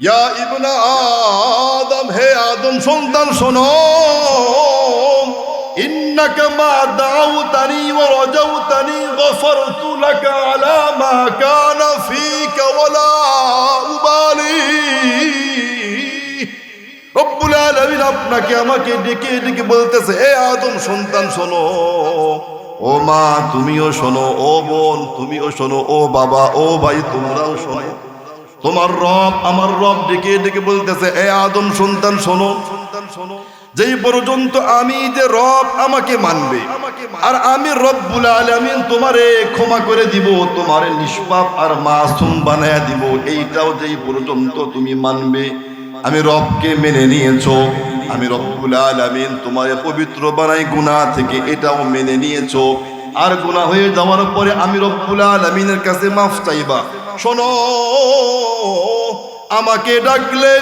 ইয়া ইবনা আদম, হে আদম সন্তান শোনো, ইন্নাকা মা দাউতানি ওয়া রাজাউতানি গফারতু লাকা আলা মা কানা ফীকা ওয়ালা উবালি। রব্বুল আলামিন আপনাকে আমাকে ডেকে ডেকে বলতেছে, হে আদম সন্তান শোনো, ও মা তুমিও শোনো, ও বোন তুমিও শোনো, ও বাবা ও ভাই তোমরাও শোনো। তোমার রব আমার রব ডেকে ডেকে বলতেছে, এ আদম সন্তান শোনো, যেই পর্যন্ত আমি যে রব আমাকে মানবে আর আমি রব্বুল আলামিন তোমারে ক্ষমা করে দিব, তোমারে নিষ্পাপ আর মাসুম বানায়া দিব, এইটাও যেই পর্যন্ত তুমি মানবে আমি রবকে মেনে নিয়েছো, আমি রব্বুল আলামিন তোমারে পবিত্র বানাই গুনাহ থেকে, এটাও মেনে নিয়েছো, আর গুনাহ হয়ে যাওয়ার পরে আমি রব্বুল আলামিনের কাছে মাফ চাইবা। শোনো, আমাকে ডাকলে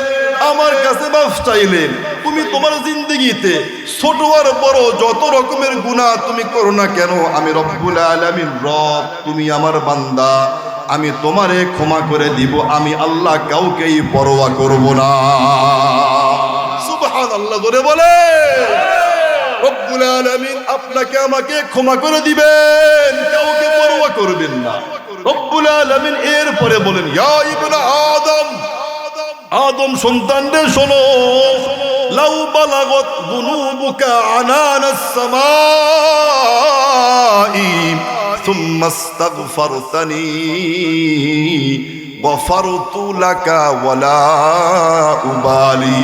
আমার কাছে মাফ চাইলে তুমি তোমার জিন্দেগিতে ছোট আর বড় যত রকমের গুনাহ তুমি করো না কেন, আমি রব্বুল আলামিন রব, তুমি আমার বান্দা, আমি তোমারে ক্ষমা করে দিব, আমি আল্লাহ কাউকেই পরোয়া করব না। সুবহানাল্লাহ করে বলে রব্বুল আলামিন আপনাকে আমাকে ক্ষমা করে দিবেন, কাউকে পরোয়া করবেন না। রব্বুল আলামিন এরপরে বলেন, ইয়া ইবনা আদম, আদম সন্তানদের শোনো, লাউ বালাগত যুনুবুকা আনানাস সামাই সুম্মা ইস্তাগফারতানি গফারতু লাকা ওয়ালা উবালি।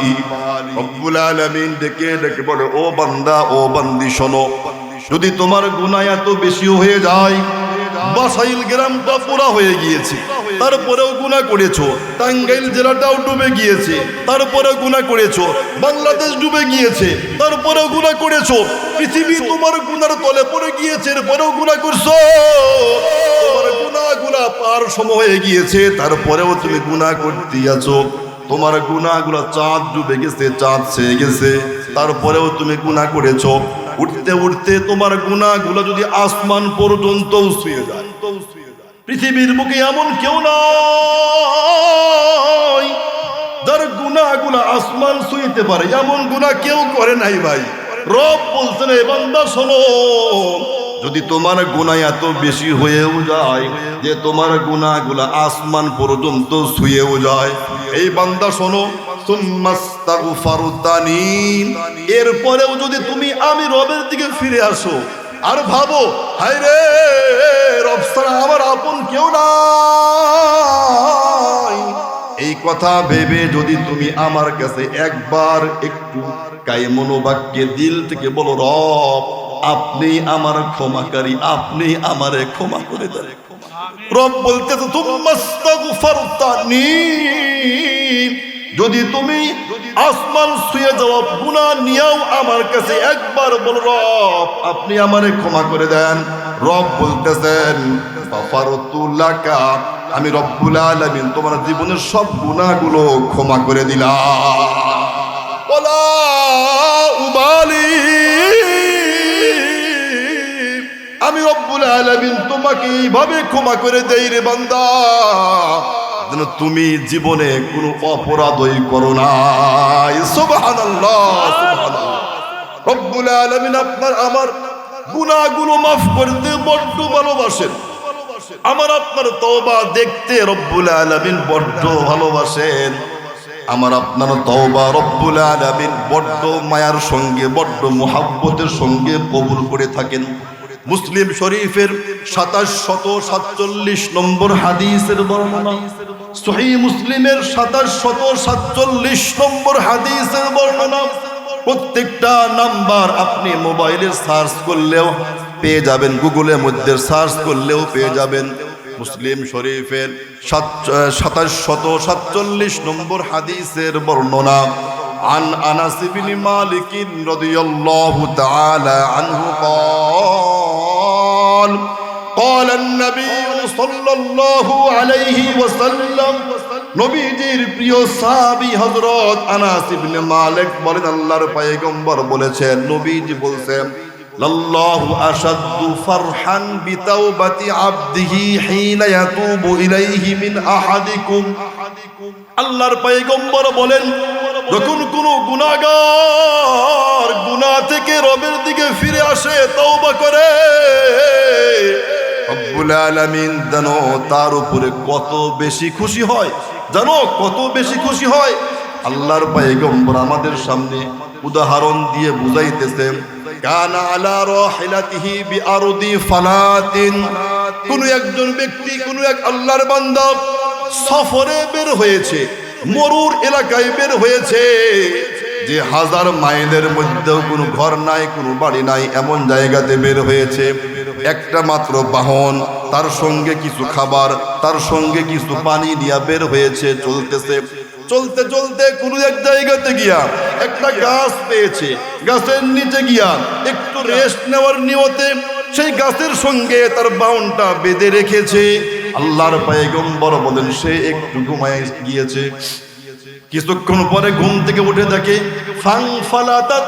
রব্বুল আলামিন ডেকে ডেকে বলে, ও বান্দা ও বান্দি শোনো, যদি তোমার গুনাহ এত বেশি হয়ে যায়, বাসাইল গ্রামটা পুরা হয়ে গিয়েছে তারপরেও গুনাহ করেছো, টাঙ্গাইল জেলাটাও ডুবে গিয়েছে তারপরেও গুনাহ করেছো, বাংলাদেশ ডুবে গিয়েছে তারপরেও গুনাহ করেছো, পৃথিবী তোমার গুনার তলে পড়ে গিয়েছে এরপরেও গুনাহ করছো, তোমার গুনাহগুলা পার সময় হয়ে গিয়েছে তারপরেও তুমি গুনাহ করতে আছো, তোমার গুনাহগুলা চাঁদ ডুবে গেছে, চাঁদ ছেয়ে গেছে তারপরেও তুমি গুনাহ করেছো, উঠতে উঠতে তোমার গুনাহগুলো যদি আসমান পর্যন্ত ছুঁয়ে যায়, পৃথিবীর বুকে এমন কেউ নাই যার গুনাহগুলো আসমান ছুঁইতে পারে, এমন গুনাহ কেউ করে নাই ভাই। রব বলছেন, এ বান্দা শোনো, যদি তোমার গুনাহ এত বেশি হয়েও যায় যে তোমার গুনাহগুলো আসমান পর্যন্ত ছুঁয়েও যায়, এই বান্দা শোনো, সুম্মাস্তাগফারতানি, এরপরেও যদি তুমি আমি রবের দিকে ফিরে আসো আর ভাবো, হায় রে রব ছাড়া আমার আপন কেউ নাই, এই কথা ভেবে যদি তুমি আমার কাছে একবার একটু কায়মনোবাক্যে দিল থেকে বলো, রব আপনি আমার ক্ষমাকারী, আপনি আমারে ক্ষমা করে দেন। রব বলতেছে, সুম্মাস্তাগফারতানি, যদি তুমি আসমান ছুঁয়ে যাওয়া গুনাহ নিয়েও আমার কাছে একবার বল, রব আপনি আমারে ক্ষমা করে দেন, রব বলতেছেন, গফারতু লাকা, আমি রব্বুল আলামিন তোমার জীবনের সব গুনাহগুলো ক্ষমা করে দিলাম, ওয়ালা উবালি, আমি রব্বুল আলামিন তোমাকে এইভাবে ক্ষমা করে দেই রে বান্দা যেন তুমি জীবনে কোনো অপরাধই করো না। সুবহানাল্লাহ, সুবহানাল্লাহ। রব্বুল আলামিন আপনার আমার গুনাহগুলো মাফ করতে বড্ড ভালোবাসেন, আমার আপনার তওবা দেখতে রব্বুল আলামিন বড্ড ভালোবাসেন, আমার আপনার তওবা রব্বুল আলামিন বড্ড মায়ার সঙ্গে বড্ড মুহাব্বতের সঙ্গে কবুল করে থাকেন। মুসলিম শরীফের 2747 নম্বর হাদিসের বর্ণনা, সহিহ মুসলিমের 2747 নম্বর হাদিসের বর্ণনা, প্রত্যেকটা নাম্বার আপনি মোবাইলে সার্চ করলেও পেয়ে যাবেন, গুগলের মধ্যে সার্চ করলেও পেয়ে যাবেন। মুসলিম শরীফের 2747 নম্বর হাদিসের বর্ণনা, عن أنس بن مالك رضي الله تعالى عنه قال قال النبي صلى الله عليه وسلم, নবীজির প্রিয় সাহাবী হযরত আনাস ইবনে মালিক বলেন, আল্লাহর পয়গম্বর বলেছেন, নবীজি বলছেন, লাল্লাহু আশাদ্দু ফারহান বিতাওবাতি আবদিহি হিনা ইয়াতুবু ইলাইহি মিন আহাদিকুম আল্লাহর পয়গম্বর বলেন, যখন কোনো গুনাহগার গুনাহ থেকে রবের দিকে ফিরে আসে, তওবা করে, রব্বুল আলামিন জানো তার উপরে কত বেশি খুশি হয়, জানো কত বেশি খুশি হয়। আল্লাহর পয়গম্বর আমাদের সামনে উদাহরণ দিয়ে বুঝাইতেছেন, কানা আলা রাহিলাতিহি বিআরদি ফালাতিন, কোন একজন ব্যক্তি, কোন এক আল্লাহর বান্দা সফরে বের হয়েছে, মরুর এলাকায় বের হয়েছে, যে 1000 মাইলের মধ্যেও কোনো ঘর নাই, কোনো বাড়ি নাই, এমন জায়গাতে বের হয়েছে। একটা মাত্র বাহন, তার সঙ্গে কিছু খাবার, তার সঙ্গে কিছু পানি নিয়ে বের হয়েছে, চলতেছে। চলতে চলতে কোনো এক জায়গাতে গিয়া একটা গাছ পেয়েছে, গাছের নিচে গিয়া একটু রেস্ট নেওয়ার নিয়তে সেই গাছের সঙ্গে তার বাহনটা বেঁধে রেখেছে। আল্লাহর পয়গম্বর বলেন, সে একটু ঘুমায় গিয়েছে। কিছুক্ষণ পরে ঘুম থেকে উঠে দেখে ফাংফালাতাত,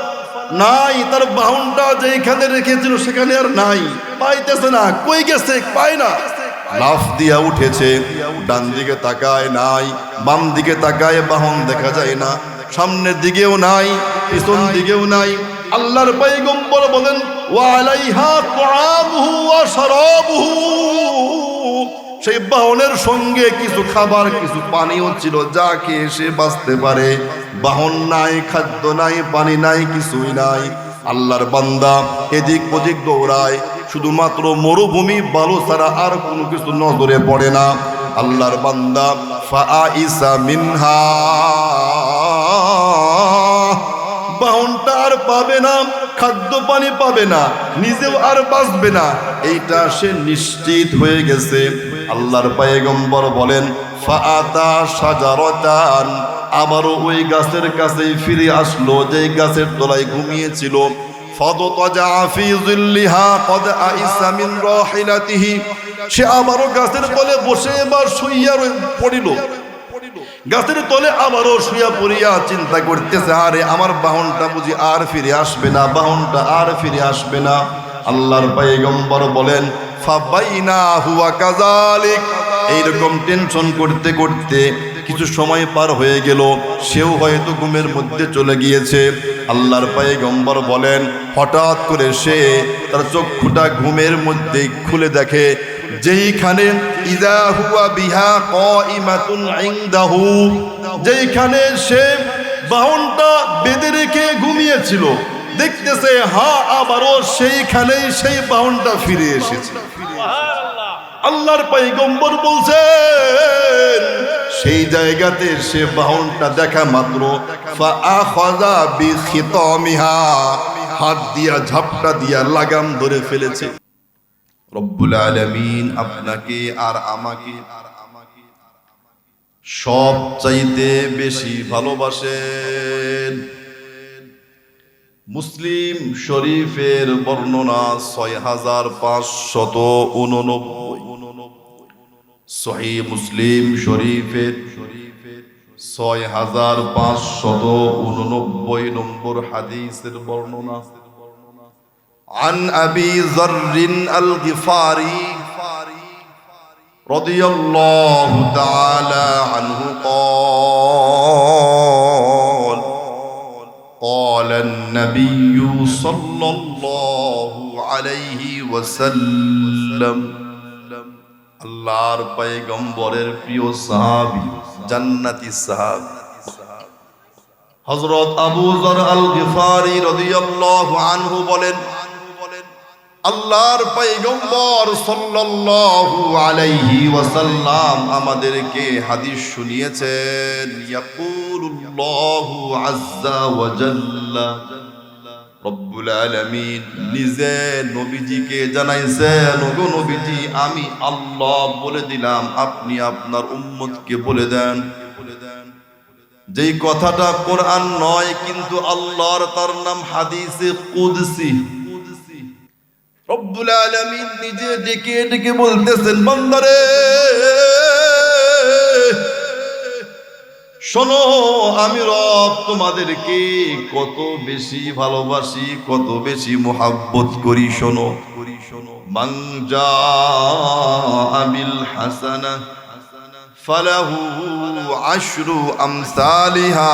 নাই, তার বাহনটা যেখানে রেখেছিল সেখানে আর নাই, পাইতেছে না, কই গেছে, পায় না। লাফ দিয়া উঠেছে, ডান দিকে তাকায়, নাই, বাম দিকে তাকায়, বাহন দেখা যায় না, সামনের দিকেও নাই, পিছন দিকেও নাই। আল্লাহর পয়গম্বর বলেন, ওয়া আলাইহা তুআমুহু ওয়া শারাবুহু, সেই বাহনের সঙ্গে কিছু খাবার, কিছু পানিও ছিল, যা খেয়ে সে বাঁচতে পারে। বাহন নাই, খাদ্য নাই, পানি নাই, কিছুই নাই। আল্লাহর বান্দা এদিক ওদিক দৌড়ায়, শুধুমাত্র মরুভূমি বালু ছাড়া আর কোনো কিছু নজরে পড়ে না। আল্লাহর বান্দা ফাআইসা মিনহা, বাহনটা আর পাবে না, খাদ্য পানি পাবে না, নিজেও আর বাঁচবে না, এইটা সে নিশ্চিত হয়ে গেছে। আল্লাহর পয়গম্বর বলেন, ফাআতা শাজারাতান, আবারও ওই গাছের কাছে ফিরে আসলো, যে গাছের তলায় ঘুমিয়েছিল। ফাদতাজা ফি যিল্লিহা ক্বাদ আইসা মিন রাহিলাতিহি, সে আবারও গাছের তলে বসে এবার শুইয়া পড়িল। গাছের তলে আবারও শুইয়া পড়িয়া চিন্তা করতেছে, আরে আমার বাহনটা বুঝি আর ফিরে আসবে না, বাহনটা আর ফিরে আসবে না। আল্লাহর পয়গম্বর বলেন, ফাবাইনা হুয়া কাযালিক, এইরকম টেনশন করতে করতে কিছু সময় পার হয়ে গেল, সেও হয়তো ঘুমের মধ্যে চলে গিয়েছে। আল্লাহর পয়গম্বর বলেন, হঠাৎ করে সে তার চক্ষুটা ঘুমের মধ্যে খুলে দেখে, যেইখানে ইযা হুয়া বিহা কাইমাতুন ইনদাহু, যেইখানে সে বাহনটা বেঁধে রেখে ঘুমিয়েছিল, দেখতেছে আবারও সেইখানেই সেই বাহনটা ফিরে এসেছে। আল্লাহর পয়গম্বর বলছেন, সেই জায়গাতে সে বাহনটা দেখা মাত্র ফাআখাযা বিখিতামিহা, হাত দিয়া ঝাপটা দিয়া লাগাম ধরে ফেলেছে। রব্বুল আলামিন আপনাকে আর আমাকে সব চাইতে বেশি ভালোবাসেন। মুসলিম শরীফের বর্ণনা 6589, সহিহ মুসলিম শরীফের 6589 নম্বর হাদিসের বর্ণনা। عن أبي ذر الغفاري رضي الله تعالى عنه قال قال النبي صلى الله عليه وسلم, আল্লাহর পয়গম্বরের প্রিয় সাহাবী, জান্নাতি সাহাবী হযরত আবু যর আল গিফারি রাদিয়াল্লাহু আনহু বলেন, আল্লাহর পয়গম্বর সাল্লাল্লাহু আলাইহি ওয়াসাল্লাম আমাদেরকে হাদিস শুনিয়েছেন। ইয়াকুলুল্লাহু আযজা ওয়া জাল্লা, রব্বুল আলামিন নিজে নবীজিকে জানাইছেন, ওগো নবীজি, আমি আল্লাহ বলে দিলাম, আপনি আপনার উম্মতকে বলে দেন। যেই কথাটা কোরআন নয়, কিন্তু আল্লাহর, তার নাম হাদিসে কুদসি। রব্বুল আলামিন নিজে ডেকে ডেকে বলতেছেন, বান্দারে শোনো, আমি রব তোমাদেরকে কত বেশি ভালোবাসি, কত বেশি মুহাব্বত করি। শোনো, মান জাআ বিল হাসানাহ ফালাহু আশরু আমসালিহা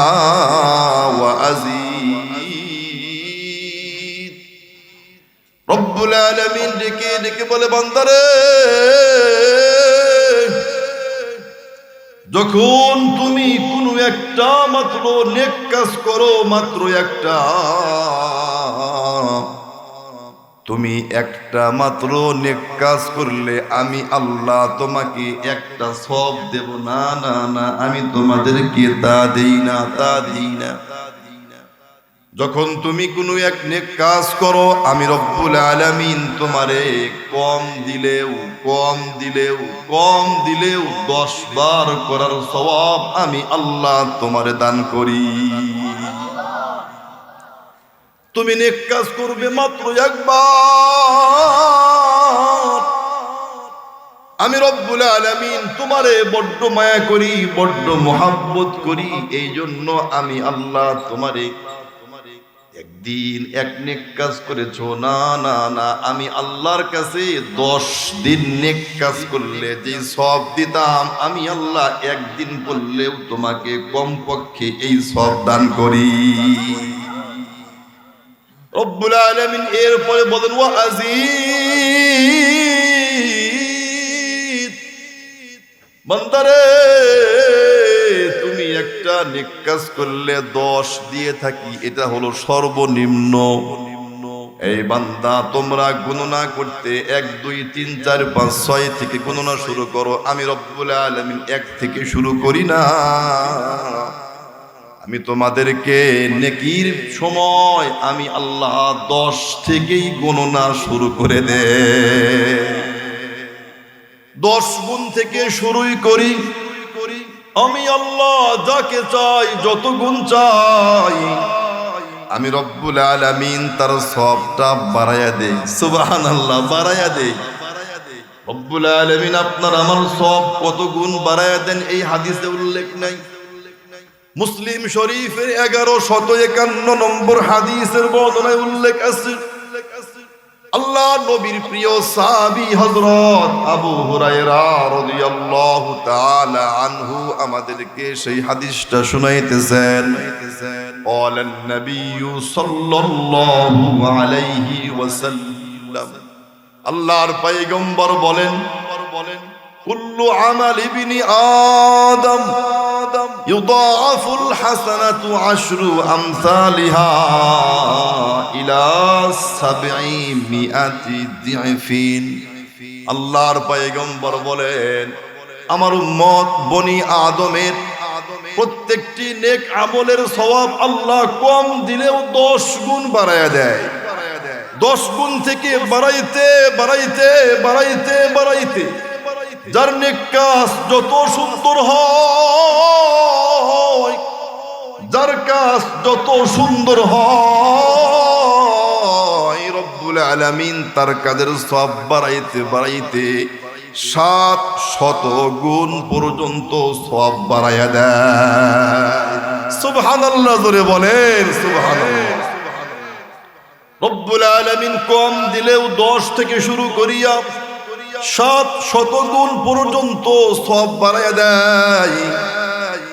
ওয়া আযীদ। রব্বুল আলামিন ডেকে ডেকে বলে, বান্দারে, যখন তুমি কোনো একটা মাত্র নেক কাজ করো, মাত্র একটা, তুমি একটা মাত্র নেক কাজ করলে আমি আল্লাহ তোমাকে একটা সওয়াব দেব না, না না, আমি তোমাদেরকে তা দেই না, তা দেই না। যখন তুমি কোনো এক নেক কাজ করো, আমি রব্বুল আলামিন তোমারে কম দিলেও 10 বার করার সওয়াব আমি আল্লাহ তোমারে দান করি। তুমি নেক কাজ করবে মাত্র একবার, আমি রব্বুল আলামিন তোমারে বড্ড মায়া করি, বড্ড মোহাব্বত করি, এই জন্য আমি আল্লাহ তোমারে একদিন এক নেক কাজ করেছো, না না না, আমি আল্লাহর কাছে 10 দিন নেক কাজ করলে যে সওয়াব দিতাম, আমি আল্লাহ একদিন করলেও তোমাকে কমপক্ষে এই সওয়াব দান করি। রব্বুল আলামিন এরপরে বলেন, ওয়া আযীদ। বান্দারে, তুমি একটা নেক কাজ করলে 10 দিয়ে থাকি, এটা হলো সর্বনিম্ন। এই বান্দা, তোমরা গণনা করতে 1 2 3 4 5 6 থেকে গণনা শুরু করো, আমি রব্বুল আলামিন 1 থেকে শুরু করি না। আমি তোমাদেরকে নেকির সময় আমি আল্লাহ 10 থেকেই গণনা শুরু করে দে, 10 গুণ থেকে শুরুই করি। আমি আল্লাহ যাকে চাই, যত গুণ চাই, আমি রব্বুল আলামিন তার সওয়াবটা বাড়ায়া দেই। সুবহানাল্লাহ, বাড়ায়া দেই। রব্বুল আলামিন আপনার আমার সওয়াব কত গুণ বাড়ায়া দেন এই হাদিসে উল্লেখ নাই। মুসলিম শরীফের 1151 নম্বর হাদিসের বর্ণনায় উল্লেখ আছে, আল্লাহ নবীর প্রিয় সাহাবী হযরত আবু হুরায়রা রাদিয়াল্লাহু তাআলা আনহু আমাদেরকে সেই হাদিসটা শুনাইতেছেন। ক্বালান নবিয়্যু সাল্লাল্লাহু আলাইহি ওয়াসাল্লাম, আল্লাহর পয়গম্বর বলেন, কুল্লু আমাল ইবনি আদম ইউদাআফুল হাসানাতু 10 আমসালিহা ইলা 700 দিফিন। আল্লাহর পয়গম্বর বলেন, আমার উম্মত বনি আদমের প্রত্যেকটি নেক আমলের সওয়াব আল্লাহ কম দিলেও 10 গুণ বাড়ায়া দেয়। 10 গুণ থেকে বাড়াইতে বাড়াইতে বাড়াইতে বাড়াইতে যার নেক কাজ যত সুন্দর হয়, যার কাজ যত সুন্দর হয়, রব্বুল আলামিন তার কাজের সওয়াব বাড়াইতে বাড়াইতে 700 গুণ পর্যন্ত সওয়াব বাড়ায়া দেয়। সুবহানাল্লাহ, জোরে বলেন সুবহানাল্লাহ। রব্বুল আলামিন কম দিলেও 10 থেকে শুরু করিয়া 700 গুণ পর্যন্ত সওয়াব বাড়ায়া দেয়।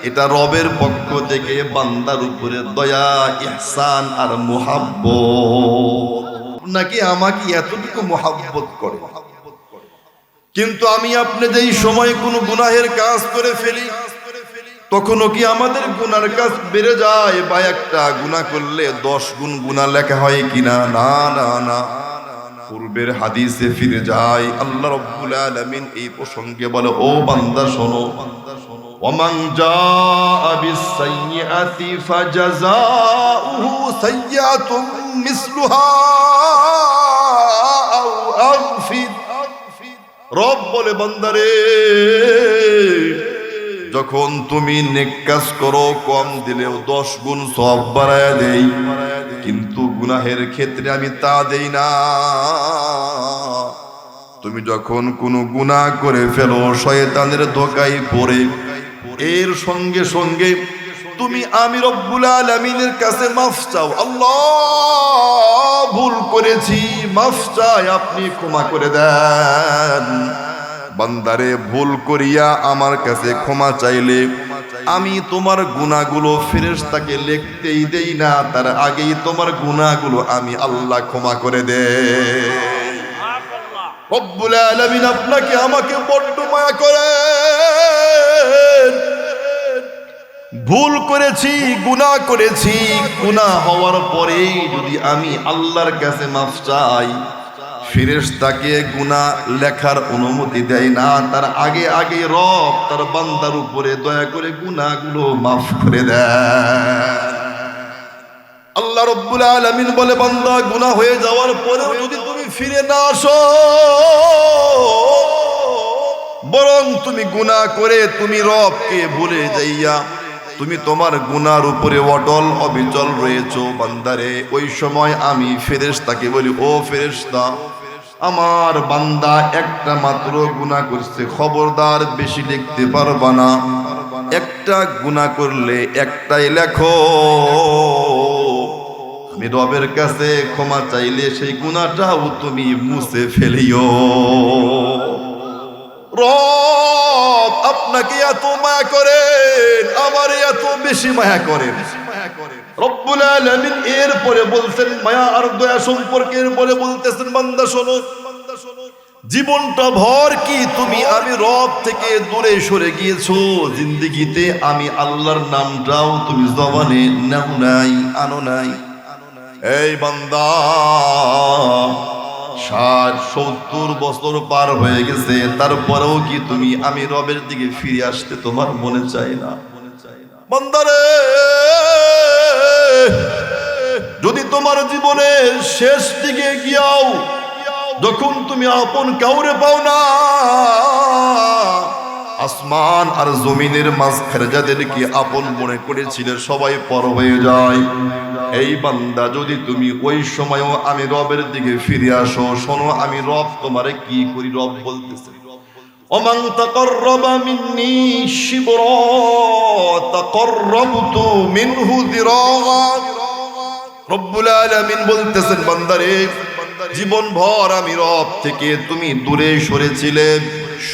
এটা রবের পক্ষ থেকে বান্দার উপরে দয়া, ইহসান আর মুহাব্বত। নাকি আমাকে এতটুকু মুহাব্বত করে, কিন্তু আমি আপনি যেই সময় কোনো গুনাহের কাজ করে ফেলি, তখনও কি আমাদের গুনার কাজ বেড়ে যায়? বা একটা গুনাহ করলে 10 গুণ গুনাহ লেখা হয় কিনা? না না না, পূর্বের হাদিসে ফিরে যায়। আল্লাহ রাব্বুল আলামিন এই প্রসঙ্গে বলে, ও বান্দা শোনো, ওয়ামান জাআ বিস-সাইয়্যাতি ফাজাযাউহু সাইয়্যাতুম মিসলুহা আও আগফির। রব বলে, বান্দারে, যখন তুমি নেক কাজ করো, কম দিলেও 10 গুণ সওয়াব বাড়ায়া দেই, কিন্তু গুনাহের ক্ষেত্রে আমি তা দেই না। তুমি যখন কোনো গুনাহ করে ফেলো, শয়তানের ধোঁকায় পড়ে, এর সঙ্গে সঙ্গে তুমি আমি রব্বুল আলামিনের কাছে মাফ চাও, আল্লাহ ভুল করেছি, মাফ চাই, আপনি ক্ষমা করে দেন। বান্দারে ভুল করিয়া আমার কাছে ক্ষমা চাইলে আমি তোমার গুনাহগুলো ফেরেশতাকে লিখতেই দেই না, তার আগেই তোমার গুনাহগুলো আমি আল্লাহ ক্ষমা করে দেই। রব্বুল আলামিন আপনাকে আমাকে বড্ড মায়া করে। ভুল করেছি, গুনাহ করেছি, গুনাহ হওয়ার পরেই যদি আমি আল্লাহর কাছে মাফ চাই, ফেরেশতাকে গুনাহ লেখার অনুমতি দেয় না, তার আগে আগে রব তার বান্দার উপরে দয়া করে গুনাহগুলো মাফ করে দেয়। আল্লাহ রব্বুল আলামিন বলে, বান্দা গুনাহ হয়ে যাওয়ার পরেও যদি তুমি ফিরে না আসো, বরং তুমি গুনাহ করে তুমি রবকে ভুলে যাইয়া তুমি তোমার গুনার উপরে অটল অবিচল রয়েছো, বান্দারে ওই সময় আমি ফেরেশতাকে বলি, ও ফেরেশতা, আমার বান্দা একটা মাত্র গুনাহ করছে, খবরদার বেশি লিখতে পারবা না, একটা গুনাহ করলে একটাই লেখো, আমি রবের কাছে ক্ষমা চাইলে সেই গুনাহটাও তুমি মুছে ফেলিও। রব আপনাকে এত মায়া করেন, আমারে এত বেশি মায়া করেন। রব্বুল আলামিন এরপরে বলছেন মায়া আর দয়া সম্পর্কে, এরপরে বলতেছেন, বান্দা শোনো, জীবনটা ভর কি তুমি আমি রব থেকে দূরে সরে গিয়েছো, জিন্দেগিতে আমি আল্লাহর নামটাও তুমি জবানে নাও নাই, আনো নাই। এই বান্দা 60-70 বছর পার হয়ে গেছে, তারপরেও কি তুমি আমি রবের দিকে ফিরে আসতে তোমার মনে চাই না? বান্দারে, যদি তোমার জীবনের শেষ দিকে গিয়াও যখন তুমি আপন কাউরে পাও না, আসমান আর জমিনের মাঝখানে যাদেরকে আপন মনে করেছিলে সবাই পর হয়ে যায়, এই বান্দা যদি তুমি ওই সময়ও আমি রবের দিকে ফিরে আসো, শোনো আমি রব তোমারে কি করি। রব বলতেছে, ওমান তাকাররাবা মিন্নি শিবরা তাকাররাবতু মিনহু যিরা। রব্বুল আলামিন বলতেছেন, বান্দারে জীবন ভর আমি রব থেকে তুমি দূরে সরেছিলে,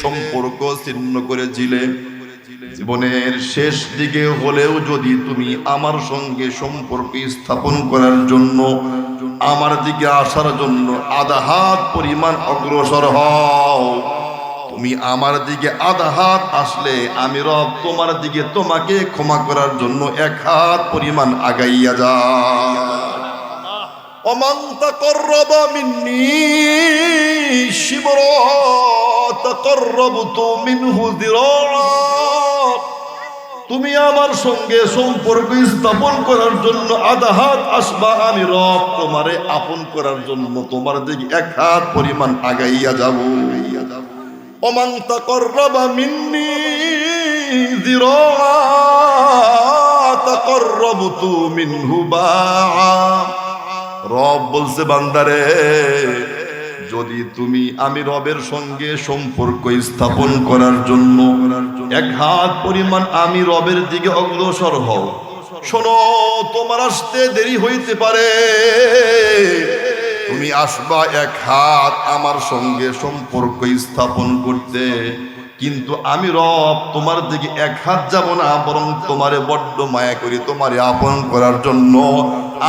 সম্পর্ক ছিন্ন করেছিলে, জীবনের শেষ দিকে হলেও যদি তুমি আমার সঙ্গে সম্পর্ক স্থাপন করার জন্য আমার দিকে আসার জন্য আধা হাত পরিমাণ অগ্রসর হও, তুমি আমার দিকে আধা হাত আসলে আমি রব তোমার দিকে তোমাকে ক্ষমা করার জন্য 1 হাত পরিমাণ আগাইয়া যাও। ওমান তাকাররাবা মিন্নি শিবরা তাকাররাবতু মিনহু যিরা। তুমি আমার সঙ্গে সম্পর্ক স্থাপন করার জন্য আধা হাত আসবা, আমি রব তোমারে আপন করার জন্য তোমার দিকে 1 হাত পরিমাণ আগাইয়া যাব। ওমান তাকাররাবা মিন্নি যিরা তাকাররাবতু মিনহু বাআ। রব বলছে, বান্দারে যদি তুমি আমি রবের সঙ্গে সম্পর্ক স্থাপন করার জন্য 1 হাত পরিমাণ আমি রবের দিকে অগ্রসর হও, শোনো তোমার আসতে দেরি হইতে পারে, তুমি আসবা 1 হাত আমার সঙ্গে সম্পর্ক স্থাপন করতে, কিন্তু আমি রব তোমার দিকে 1 হাত যাব না, বরং তোমারে বড্ড মায়া করি, তোমারে আপন করার জন্য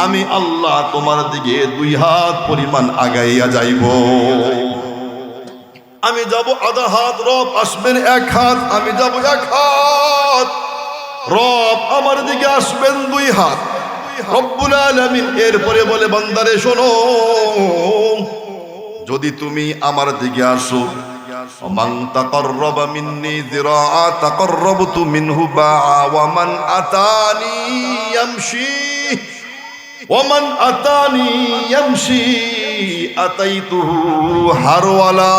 আমি আল্লাহ তোমার দিকে 2 হাত পরিমাণ আগাইয়া যাইব। আমি যাব আধা হাত, রব আসবেন 1 হাত, আমি যাব 1 হাত, রব আমার দিকে আসবেন 2 হাত। রব্বুল আলামিন এরপরে বলে, বান্দারে শোনো, যদি তুমি আমার দিকে আসো, ওমান তাকাররাবা মিন্নি যিরা তাকাররাবতু মিনহু বাআ, ওয়ামান আতানি ইয়ামশি ওয়ামান আতানি ইয়ামশি আতাইতুহু হারওয়ালা।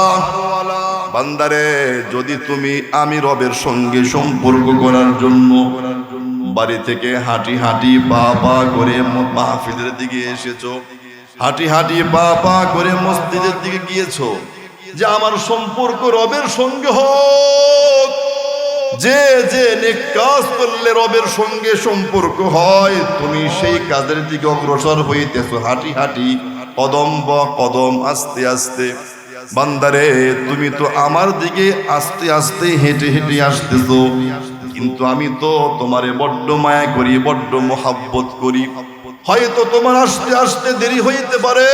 বান্দারে যদি তুমি আমি রবের সঙ্গে সম্পর্ক করার জন্য বাড়ি থেকে হাঁটি হাঁটি পা পা করে মাহফিলের দিকে এসেছো, হাঁটি হাঁটি পা পা করে মসজিদের দিকে গিয়েছো, যে আমার সম্পর্ক রবের সঙ্গে হোক, যে যে নেক কাজ করলে রবের সঙ্গে সম্পর্ক হয়, তুমি সেই কাজের দিকে অগ্রসর হইতেছো হাঁটি হাঁটি, কদম বা কদম, আস্তে আস্তে। বান্দারে তুমি তো আমার দিকে আস্তে আস্তে হেঁটে হেঁটে আসতেছো, কিন্তু আমি তো তোমারে বড্ড মায়া করি, বড্ড মোহাব্বত করি। হয়তো তোমার আসতে আসতে দেরি হইতে পারে,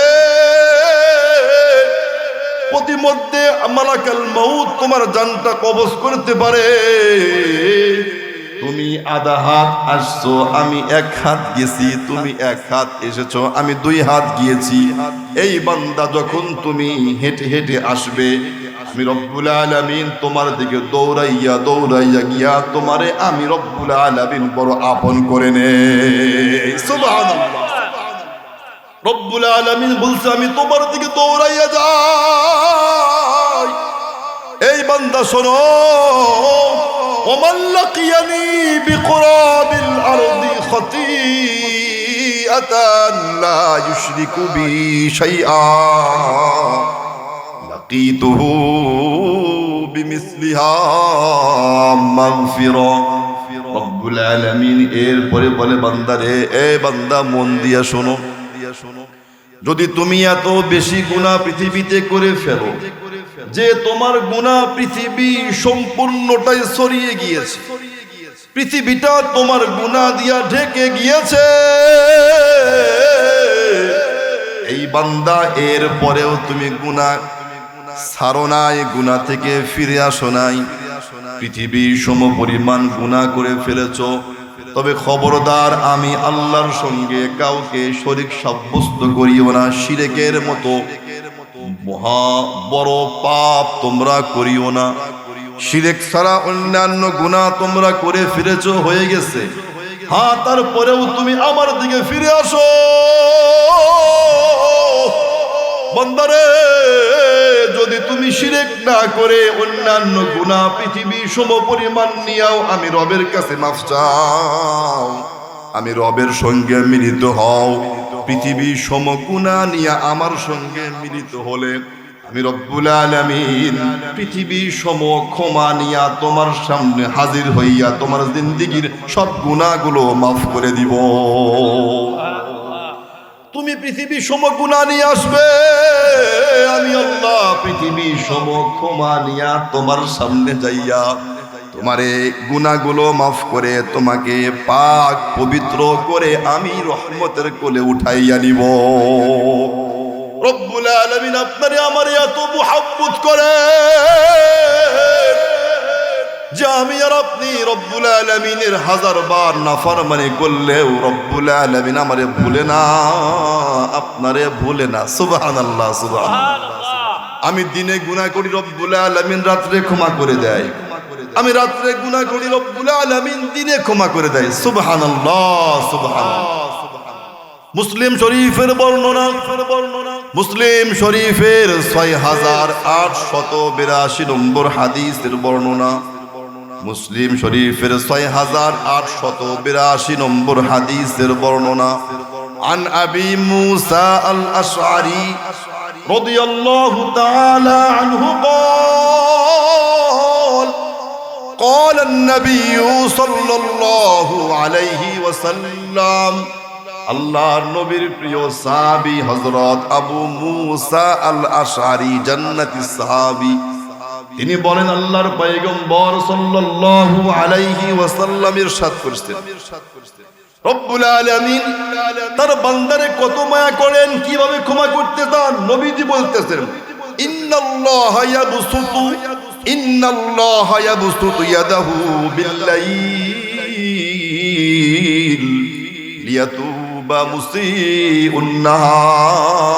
প্রতিমধ্যে মালাকুল মউত তোমার জানটা কবজ করতে পারে। তুমি আধা হাত আসছো, আমি এক হাত গেছি, তুমি এক হাত এসেছো, আমি দুই হাত গিয়েছি। এই বান্দা যখন তুমি হেঁটে হেঁটে আসবে, আমি রব্বুল আলামিন তোমার দিকে দৌড়াইয়া দৌড়াইয়া গিয়া তোমারে আমি রব্বুল আলামিন বড় আপন করে নেই। সুবহানাল্লাহ। রব্বুল আলামিন বলছে আমি তোমার দিকে দৌড়াইয়া যাই। এই বান্দা শোনো, ওমান লাকিয়ানি বিকুরাবিল আরদি খাতিআতান লা ইউশরিকু বি শাইআ লাকিতুহু বিমিসলিহা মাগফিরা। রব্বুল আলামিন এরপরে বলে বান্দারে, এ বান্দা মন দিয়া শোনো, যদি তুমি এত বেশি গুনাহ পৃথিবীতে করে ফেলো যে তোমার গুনাহ পৃথিবী সম্পূর্ণটাই ছড়িয়ে গিয়েছে, পৃথিবীটা তোমার গুনাহ দিয়া ঢেকে গিয়েছে, এই বান্দা এর পরেও তুমি গুনাহ ছাড়ো নাই, গুনাহ থেকে ফিরে আসো নাই, পৃথিবী সমপরিমাণ গুনাহ করে ফেলেছো, তবে খবরদার আমি আল্লাহর সঙ্গে কাউকে শরীক সাব্যস্ত করিও না। শিরকের মতো মহা বড় পাপ তোমরা করিও না। শিরক ছাড়া অন্যান্য গুনাহ তোমরা করে ফিরেছো, হয়ে গেছে। হ্যাঁ, তারপরেও তুমি আমার দিকে ফিরে আসো। বান্দারে, যদি তুমি শিরক না করে অন্যান্য গুনাহ পৃথিবী সমপরিমাণ নিয়েও আমি রবের কাছে মাফ চাও, আমি রবের সঙ্গে মিলিত হও, পৃথিবী সম গুনাহ নিয়ে আমার সঙ্গে মিলিত হলে আমি রব্বুল আলামিন পৃথিবী সম ক্ষমা নিয়া তোমার সামনে হাজির হইয়া তোমার জিন্দেগীর সব গুনাহগুলো মাফ করে দিব। তুমি পৃথিবী সম গুনাহ নিয়ে আসবে, আমি আল্লাহ পৃথিবী সম ক্ষমা নিয়া তোমার সামনে যাইয়া তোমারে গুনাহগুলো মাফ করে তোমাকে পাক পবিত্র করে আমি রহমতের কোলে উঠাইয়া নিব। রব্বুল আলামিন আপনারে আমারে এত মুহাব্বত করে যে আমি আর আপনি রব্বুল আলামিনের 1000 বার নাফরমানি করলেও রব্বুল আলামিন আমারে ভুলে না, আপনারে ভুলে না। সুবহানাল্লাহ, সুবহানাল্লাহ। আমি দিনে গুনাহ করি, রব্বুল আলামিন রাত্রে ক্ষমা করে দেয়। আমি রাত্রে গুনাহ করি, রব্বুল আলামিন দিনে ক্ষমা করে দেয়। সুবহানাল্লাহ, সুবহানাল্লাহ। মুসলিম শরীফের বর্ণনা, মুসলিম শরীফের 6882 নম্বর হাদিসের বর্ণনা, মুসলিম শরীফের 6882 নম্বর হাদিসের বর্ণনা। আন আবি মুসা আল আশআরি রাদিয়াল্লাহু তাআলা আনহু قال قال النبي صلى الله عليه وسلم, আল্লাহর নবীর প্রিয় সাহাবী হযরত আবু মুসা আল আশআরি জান্নাতি সাহাবী, তিনি বলেন আল্লাহর পয়গম্বর সাল্লাল্লাহু আলাইহি ওয়াসাল্লাম ইরশাদ করেছেন, রব্বুল আলামিন তার বান্দারে কত মায়া করেন, কিভাবে ক্ষমা করতে চান। নবীজি বলতেছেন, ইন্নাল্লাহা ইয়াবসুতু ইয়াদাহু বিল্লাইল লিয়াতুবা মুসিউন নাহার।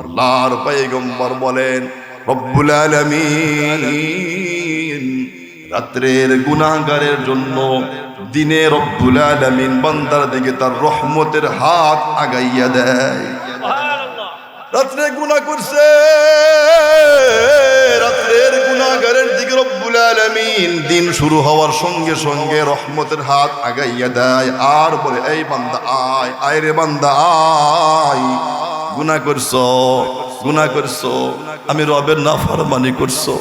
আল্লাহর পয়গম্বর বলেন, রব্বুল আলামিন রাত্রের গুনাহগারের জন্য দিনে রব্বুল আলামিন বান্দার দিকে তার রহমতের হাত আগাইয়া দেয়। রাত্রে গুনাহ করছে, রাত্রের গুনাহগারের দিকে রব্বুল আলামিন দিন শুরু হওয়ার সঙ্গে সঙ্গে রহমতের হাত আগাইয়া দেয়, আর বলে, এই বান্দা আয়, আয় রে বান্দা আয়, গুনাহ করছো, গুনাহ করছো, আমি রবের নাফরমানি করছো,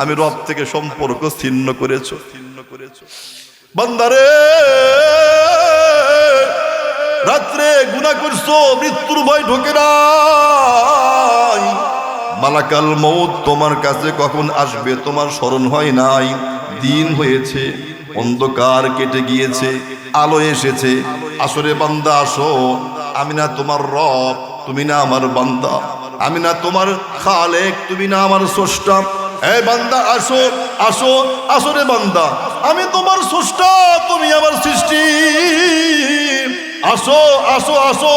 আমি রব থেকে সম্পর্ক ছিন্ন করেছো। বান্দারে, রাত্রে গুনাহ করছো, মৃত্যুর ভয় ঢোকে নাই, মালাকাল মউত তোমার কাছে কখন আসবে তোমার স্মরণ হয় নাই। দিন হয়েছে, অন্ধকার কেটে গিয়েছে, আলো এসেছে। আসরে বান্দা আসো, আমি না তোমার রব, তুমি না আমার বান্দা, আমি না তোমার খালেক, তুমি না আমার স্রষ্টা। এই বান্দা আসো, আসো, আসরে বান্দা, আমি তোমার স্রষ্টা, তুমি আমার সৃষ্টি। আসো, আসো, আসো,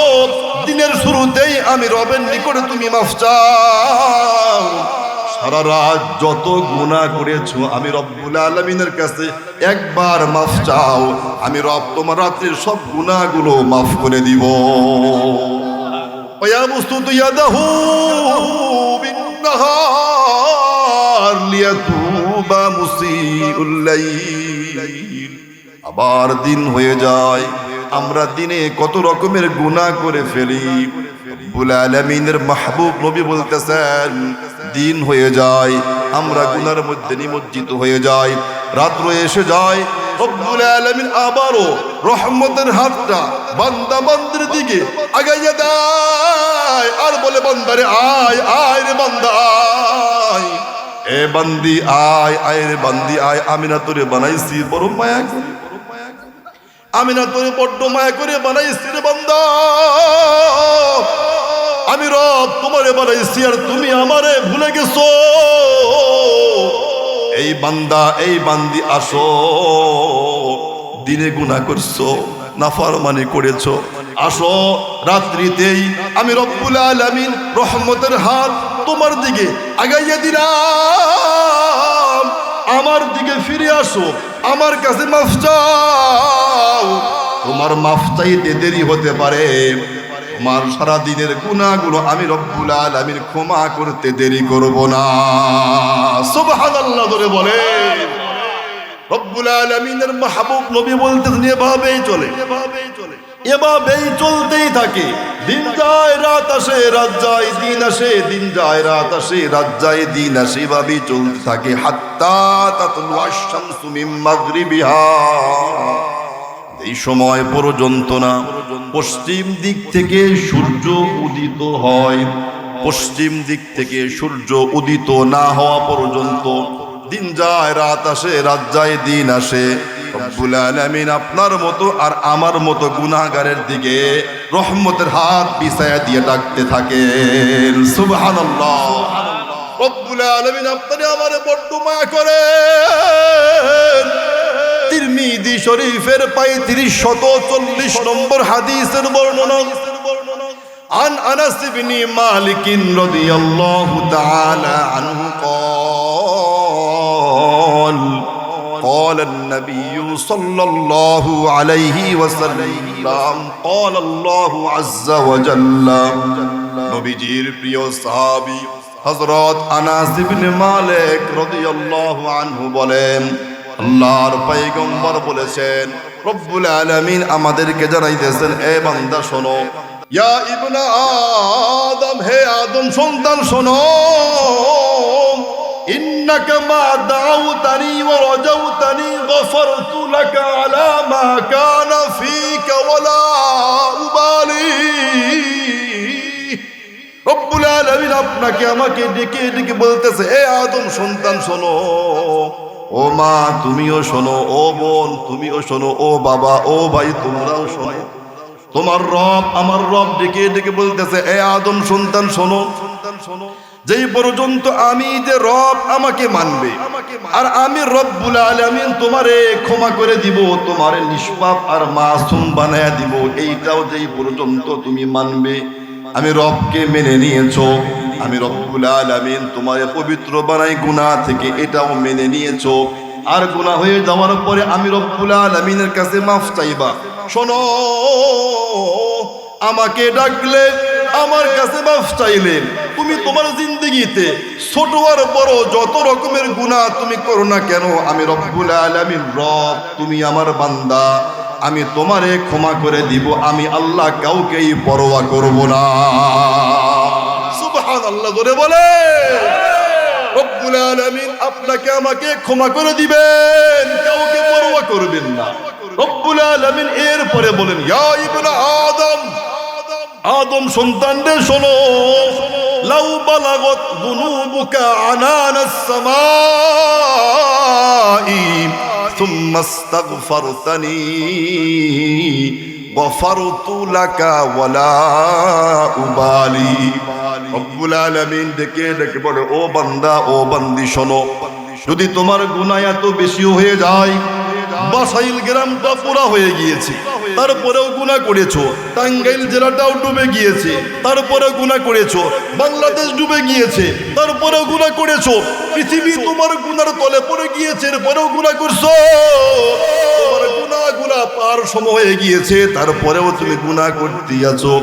দিনের শুরুতেই আমি রবের নিকটে তুমি মাফ চাও। সারা রাত যত গুনাহ করেছো আমি রব্বুল আলামিনের কাছে একবার মাফ চাও, আমি রব তোমার রাত্রির সব গুনাহগুলো মাফ করে দিব। ويبسط يده بالنهار ليتوب مسيء الليل। আবার দিন হয়ে যায়, আমরা দিনে কত রকমের গুনাহ করে ফেলি। রব্বুল আলামিনের মাহবুব নবী বলতেছেন, দিন হয়ে যায়, আমরা গুনার মধ্যে নিমজ্জিত হয়ে যাই, রাত্র এসে যায়, রব্বুল আলামিন আবারও রহমতের হাতটা বান্দা বান্দির দিকে আগাইয়া দেয় আর বলে, বান্দারে আয়, আয় রে বান্দা আয়, এ বান্দি আয়, আয় রে বান্দি আয়, আমি না তোরে বানাইছি বড় মায়া করে, আমি না তোরে বড্ড মায়া করে বানাইছি রে বান্দা, আমি রব তোমারে বানাইছি আর তুমি আমারে ভুলে গেছো। এই বান্দা, এই বান্দি আসো, দিনে গুনাহ করছো, নাফরমানি করেছো, আসো রাত্রিতেই আমি রব্বুল আলামিন রহমতের হাত তোমার দিকে আগাইয়া দিলাম, আমার দিকে ফিরে আসো, আমার কাছে মাফ চাও। তোমার মাফ চাইতে দেরি হতে পারে, তোমার সারা দিনের গুনাহগুলো আমি রব্বুল আলামিন ক্ষমা করতে দেরি করব না। সুবহানাল্লাহ ধরে বলে। রব্বুল আলামিনের মাহবুব নবী বলতেছেন, এভাবেই চলে, এভাবেই চলতেই থাকে। দিন যায় রাত আসে, রাত যায় দিন আসে, দিন যায় রাত আসে, রাত যায় দিন আসে, এভাবেই চলতে থাকে। হাত্তা তাতলু আশ-শামসু মিন মাগরিবিহা, এই সময় পর্যন্ত না পশ্চিম দিক থেকে সূর্য উদিত হয়, পশ্চিম দিক থেকে সূর্য উদিত না হওয়া পর্যন্ত দিন যায় রাত আসে, রাত যায় দিন আসে। রব্বুল আলামিন আপনার মতো আর আমার মতো গুনাহগারের দিকে রহমতের হাত বিছায়া দিয়ে ডাকতে থাকেন। সুবহানাল্লাহ। রব্বুল আলামিন আপনারে আমারে বড্ড মায়া করেন। তিরমিজি শরীফের 3540 নম্বর হাদিসের বর্ণনা, আন আনাস ইবনে মালিক রাদিয়াল্লাহু তাআলা আনহু قال قال النبي صلى الله عليه وسلم قال الله عز وجل। নবীজির প্রিয় সাহাবী হযরত আনাস ইবনে মালিক রাদিয়াল্লাহু আনহু বলেন, আল্লাহর পয়গম্বর বলেছেন, রব্বুল আলামিন আমাদেরকে জানাইতেছেন, এ বান্দা শোনো, ইয়া ইবনে আদম, হে আদম সন্তান শোনো, ইন্নাকা মা দাউতানি ওয়া রাজাউতানি গফরতু লাকা আলা মা কানা ফীকা ওয়ালা উবালি। রব্বুল আলামিন আপনাকে আমাকে ডেকে ডেকে বলতেছে, এ আদম সন্তান শোনো, ও মা তুমিও শোনো, ও বোন তুমিও শোনো, ও বাবা ও ভাই তোমরাও শোনো। তোমার রব আমার রব ডেকে ডেকে বলতেছে, এ আদম সন্তান শোনো, যেই পর্যন্ত আমি যে রব আমাকে মানবে আর আমি রব্বুল আলামিন তোমারে ক্ষমা করে দিব, তোমারে নিষ্পাপ আর মাসুম বানায়া দিব, এইটাও যেই পর্যন্ত তুমি মানবে, আমি রবকে মেনে নিয়েছো, আমি রব্বুল আলামিন তোমারে পবিত্র বানাই গুনাহ থেকে, এটাও মেনে নিয়েছো, আর গুনাহ হয়ে যাওয়ার পরে আমি রব্বুল আলামিনের কাছে মাফ চাইবা। শোনো, আমাকে ডাকলে, আমার কাছে মাফ চাইলে, তুমি তোমার জিন্দেগিতে ছোট আর বড় যত রকমের গুনাহ তুমি করো না কেন, আমি রব্বুল আলামিন রব, তুমি আমার বান্দা, আমি তোমারে ক্ষমা করে দিব, আমি আল্লাহ কাউকেই পরোয়া করব না। সুবহানাল্লাহ করে বলে। রব্বুল আলামিন আপনাকে আমাকে ক্ষমা করে দিবেন, কাউকে পরোয়া করবেন না। রব্বুল আলামিন এরপরে বলেন, ইয়া ইবনে আদম, আদম সন্তানদের শোনো, লাউ বালাগত যুনুবুকা আনানাস সামাই সুম্মা ইস্তাগফারতানি গফারতু লাকা ওয়ালা উবালি। রব্বুল আলামিন ডেকে ডেকে বলে, ও বান্দা, ও বান্দি শোনো, যদি তোমার গুনাহ এত বেশি হয়ে যায়, বাসাইল গ্রামটা পুরা হয়ে গিয়েছে, তারপরেও গুনাহ করেছো, টাঙ্গাইল জেলাটাও ডুবে গিয়েছে, তারপরেও গুনাহ করেছো, বাংলাদেশ ডুবে গিয়েছে, তারপরেও গুনাহ করেছো, পৃথিবী তোমার গুনার তলে পড়ে গিয়েছে, এরপরেও গুনাহ করছো, তোমার গুনাহগুলা পার সময় হয়ে গিয়েছে, তারপরেও তুমি গুনাহ করতে আছো,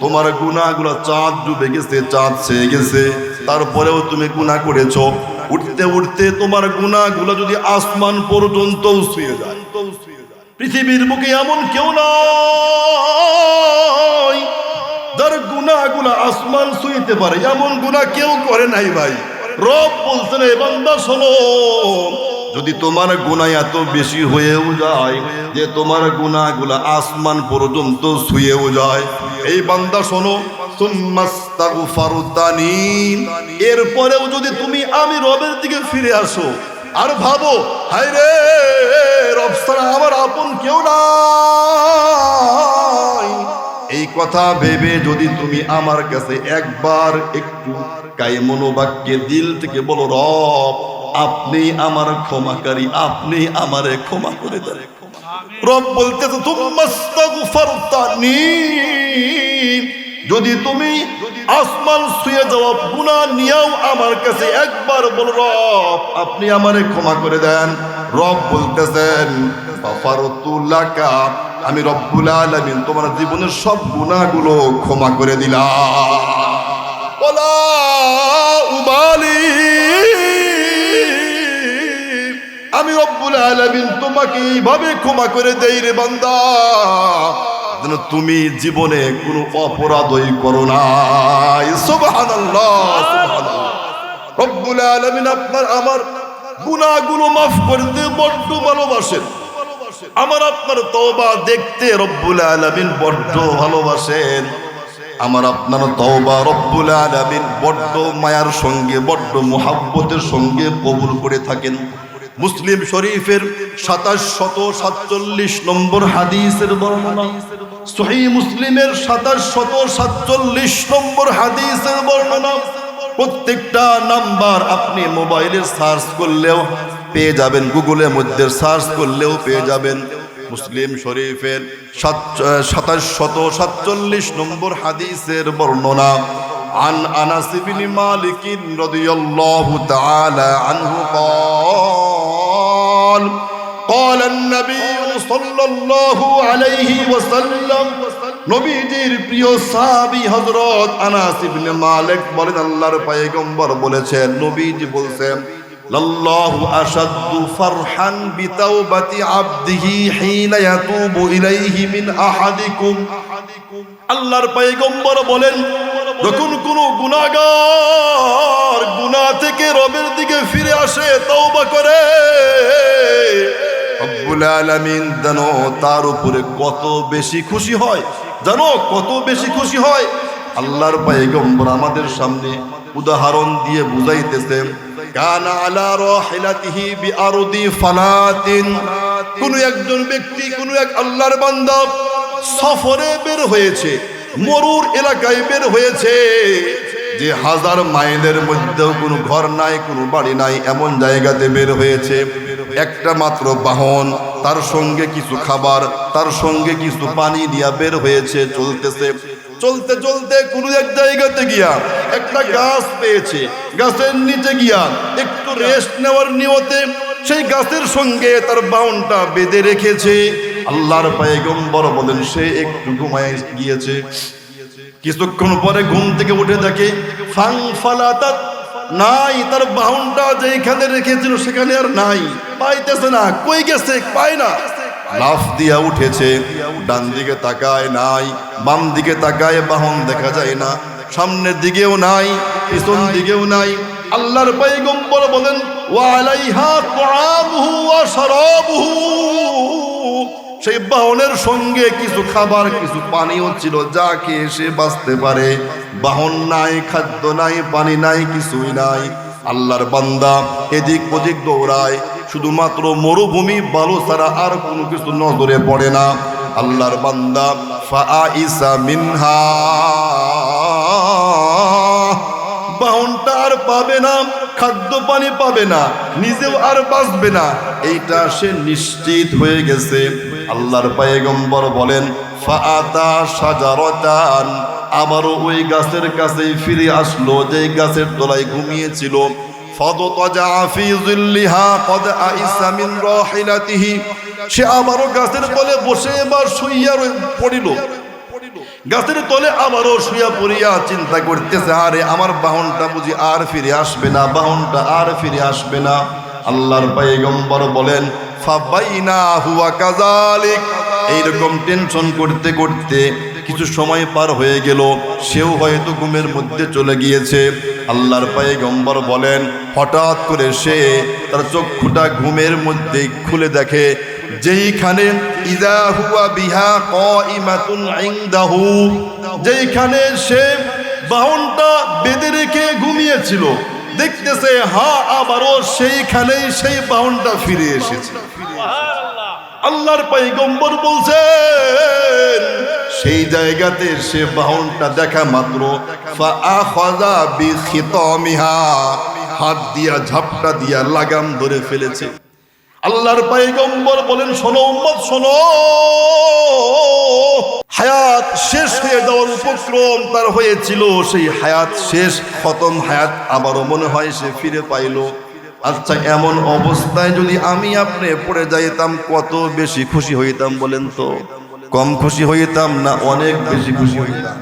তোমার গুনাহগুলা চাঁদ ডুবে গেছে, চাঁদ ছেয়ে গেছে, তারপরেও তুমি গুনাহ করেছো। উঠতে উঠতে তোমার গুনাহগুলো যদি আসমান পর্যন্ত ছুঁয়ে যায়, পৃথিবীর বুকে এমন কেউ নাই যার গুনাহগুলো আসমান ছুঁইতে পারে, এমন গুনাহ কেউ করে নাই ভাই। রব বলছেন, এ বান্দা শোনো, যদি তোমার গুনাহ এত বেশি হয়েও যায় যে তোমার গুনাহগুলো আসমান পর্যন্ত ছুঁয়েও যায়, এই বান্দা শোনো, সুম্মাস্তাগফারতানি, এরপরেও যদি তুমি আমি রবের দিকে ফিরে আসো আর ভাবো, হায় রে, রব ছাড়া আমার আপন কেউ নাই, এই কথা ভেবে যদি তুমি আমার কাছে একবার একটু কায়মনোবাক্যে দিল থেকে বলো, রব আপনি আমার ক্ষমাকারী, আপনি আমারে ক্ষমা করে দেন। রব বলতেছে, সুম্মাস্তাগফারতানি, যদি তুমি আসমান ছুঁয়ে যাওয়া গুনাহ নিয়েও আমার কাছে একবার বল, রব আপনি আমারে ক্ষমা করে দেন। রব বলতেছেন, গফারতু লাকা, আমি রব্বুল আলামিন তোমার জীবনের সব গুনাহগুলো ক্ষমা করে দিলাম, ওয়ালা উবালি, আমি রব্বুল আলামিন তোমাকে এইভাবে ক্ষমা করে দেই রে বান্দা, যেন তুমি জীবনে কোনো অপরাধই করো না। সুবহানাল্লাহ, সুবহানাল্লাহ। রব্বুল আলামিন আপনার আমার গুনাহগুলো মাফ করতে বড্ড ভালোবাসেন, আমার আপনার তওবা দেখতে রব্বুল আলামিন বড্ড ভালোবাসেন, আমার আপনার তওবা রব্বুল আলামিন বড্ড মায়ার সঙ্গে, বড্ড মুহাব্বতের সঙ্গে কবুল করে থাকেন। মুসলিম শরীফের 2747 নম্বর হাদিসের বর্ণনা, সহিহ মুসলিমের 2747 নম্বর হাদিসের বর্ণনা, প্রত্যেকটা নাম্বার আপনি মোবাইলে সার্চ করলেও পেয়ে যাবেন, গুগলের মধ্যে সার্চ করলেও পেয়ে যাবেন। মুসলিম শরীফের 2747 নম্বর হাদিসের বর্ণনা, عن أنس بن مالك رضي الله تعالى عنه قال قال النبي صلى الله عليه وسلم, নবীজির প্রিয় সাহাবী হযরত আনাস ইবনে মালিক বলেন, আল্লাহর পয়গম্বর বলেছেন, নবীজি বলছেন, লাল্লাহু আশাদ্দু ফারহান বিতাওবাতি আবদিহি হিনা ইয়াতুবু ইলাইহি মিন আহাদিকুম। আল্লাহর পয়গম্বর বলেন, যখন কোনো গুনাহগার গুনাহ থেকে রবের দিকে ফিরে আসে, তওবা করে, রব্বুল আলামিন জানো তার উপরে কত বেশি খুশি হয়, জানো কত বেশি খুশি হয়। আল্লাহর পয়গম্বর আমাদের সামনে উদাহরণ দিয়ে বুঝাইতেছেন, কানা আলা রাহিলাতিহি বিআরদি ফালাতিন, কোন একজন ব্যক্তি, কোন এক আল্লাহর বান্দা সফরে বের হয়েছে, মরুর এলাকায় বের হয়েছে, যে 1000 মাইলের মধ্যেও কোনো ঘর নাই, কোনো বাড়ি নাই, এমন জায়গাতে বের হয়েছে, একটা মাত্র বাহন, তার সঙ্গে কিছু খাবার, তার সঙ্গে কিছু পানি নিয়ে বের হয়েছে, চলতেছে, চলতে চলতে কোনো এক জায়গাতে গিয়া একটা গাছ পেয়েছে, গাছের নিচে গিয়া একটু রেস্ট নেওয়ার নিয়তে সেই গাছের সঙ্গে তার বাহনটা বেঁধে রেখেছে। আল্লাহর পয়গম্বর বলেন, সে একটু ঘুমায় গিয়েছে, কিছুক্ষণ পরে ঘুম থেকে উঠে দেখে ফাংফালাতাত, নাই, তার বাহনটা যেখানে রেখেছিল সেখানে আর নাই, পাইতেছে না, কই গেছে, পায় না, লাফ দিয়া উঠেছে, ডান দিকে তাকায় নাই, বাম দিকে তাকায় বাহন দেখা যায় না, সামনের দিকেও নাই, পিছন দিকেও নাই। আল্লাহর পয়গম্বর বলেন ওয়া আলাইহা তুআমুহু ওয়া শারাবুহু, সেই বাহনের সঙ্গে কিছু খাবার কিছু পানিও ছিল, যা খেয়ে সে বাঁচতে পারে। বাহন নাই, খাদ্য নাই, পানি নাই, কিছুই নাই। আল্লাহর বান্দা এদিক ওদিক দৌড়ায়, শুধুমাত্র মরুভূমি বালু ছাড়া আর কোনো কিছু নজরে পড়ে না। আল্লাহর বান্দা ফাআইসা মিনহা, বাহনটা আর পাবে না, খাদ্য পানি পাবে না, নিজেও আর বাঁচবে না, এইটা সে নিশ্চিত হয়ে গেছে। আল্লাহর পয়গম্বর বলেন ফাআতা শাজারাতান, আবারও ওই গাছের কাছেই ফিরে আসলো যে গাছের তলায় ঘুমিয়েছিল। ফাদতাজা ফি যিল্লিহা ক্বাদ আইসা মিন রাহিলাতিহি, সে আবারও গাছের তলে বসে এবার শুইয়া পড়িল। গাছের তলে আবারও শুইয়া পড়িয়া চিন্তা করতেছে, আরে আমার বাহনটা বুঝি আর ফিরে আসবে না, বাহনটা আর ফিরে আসবে না। আল্লাহর পয়গম্বর বলেন ফাবাইনা হুয়া কাযালিক, এইরকম টেনশন করতে করতে কিছু সময় পার হয়ে গেল, সেও হয়তো ঘুমের মধ্যে চলে গিয়েছে। আল্লাহর পয়গম্বর বলেন হঠাৎ করে সে তার চক্ষুটা ঘুমের মধ্যে খুলে দেখে, যেইখানে ইযা হুয়া বিহা কাইমাতুন ইনদাহু, যেইখানে সে বাহনটা বেঁধে রেখে ঘুমিয়েছিল, দেখতেছে আবারও সেইখানেই সেই বাহনটা ফিরে এসেছে। আল্লাহর পয়গম্বর বলছেন সেই জায়গাতে সে বাহনটা দেখা মাত্র ফাআখাযা বিখিতামিহা, হাত দিয়া ঝাপটা দিয়া লাগাম ধরে ফেলেছে। আল্লাহর পয়গম্বর বলেন শোনো উম্মত শোনো, হায়াত শেষ হয়ে যাওয়ার উপক্রম তার হয়েছিল, সেই হায়াত শেষ, খতম হায়াত, আবারও মনে হয় সে ফিরে পাইল। আচ্ছা এমন অবস্থায় যদি আমি আপনি পড়ে যাইতাম কত বেশি খুশি হইতাম বলেন তো? কম খুশি হইতাম না অনেক বেশি খুশি হইতাম?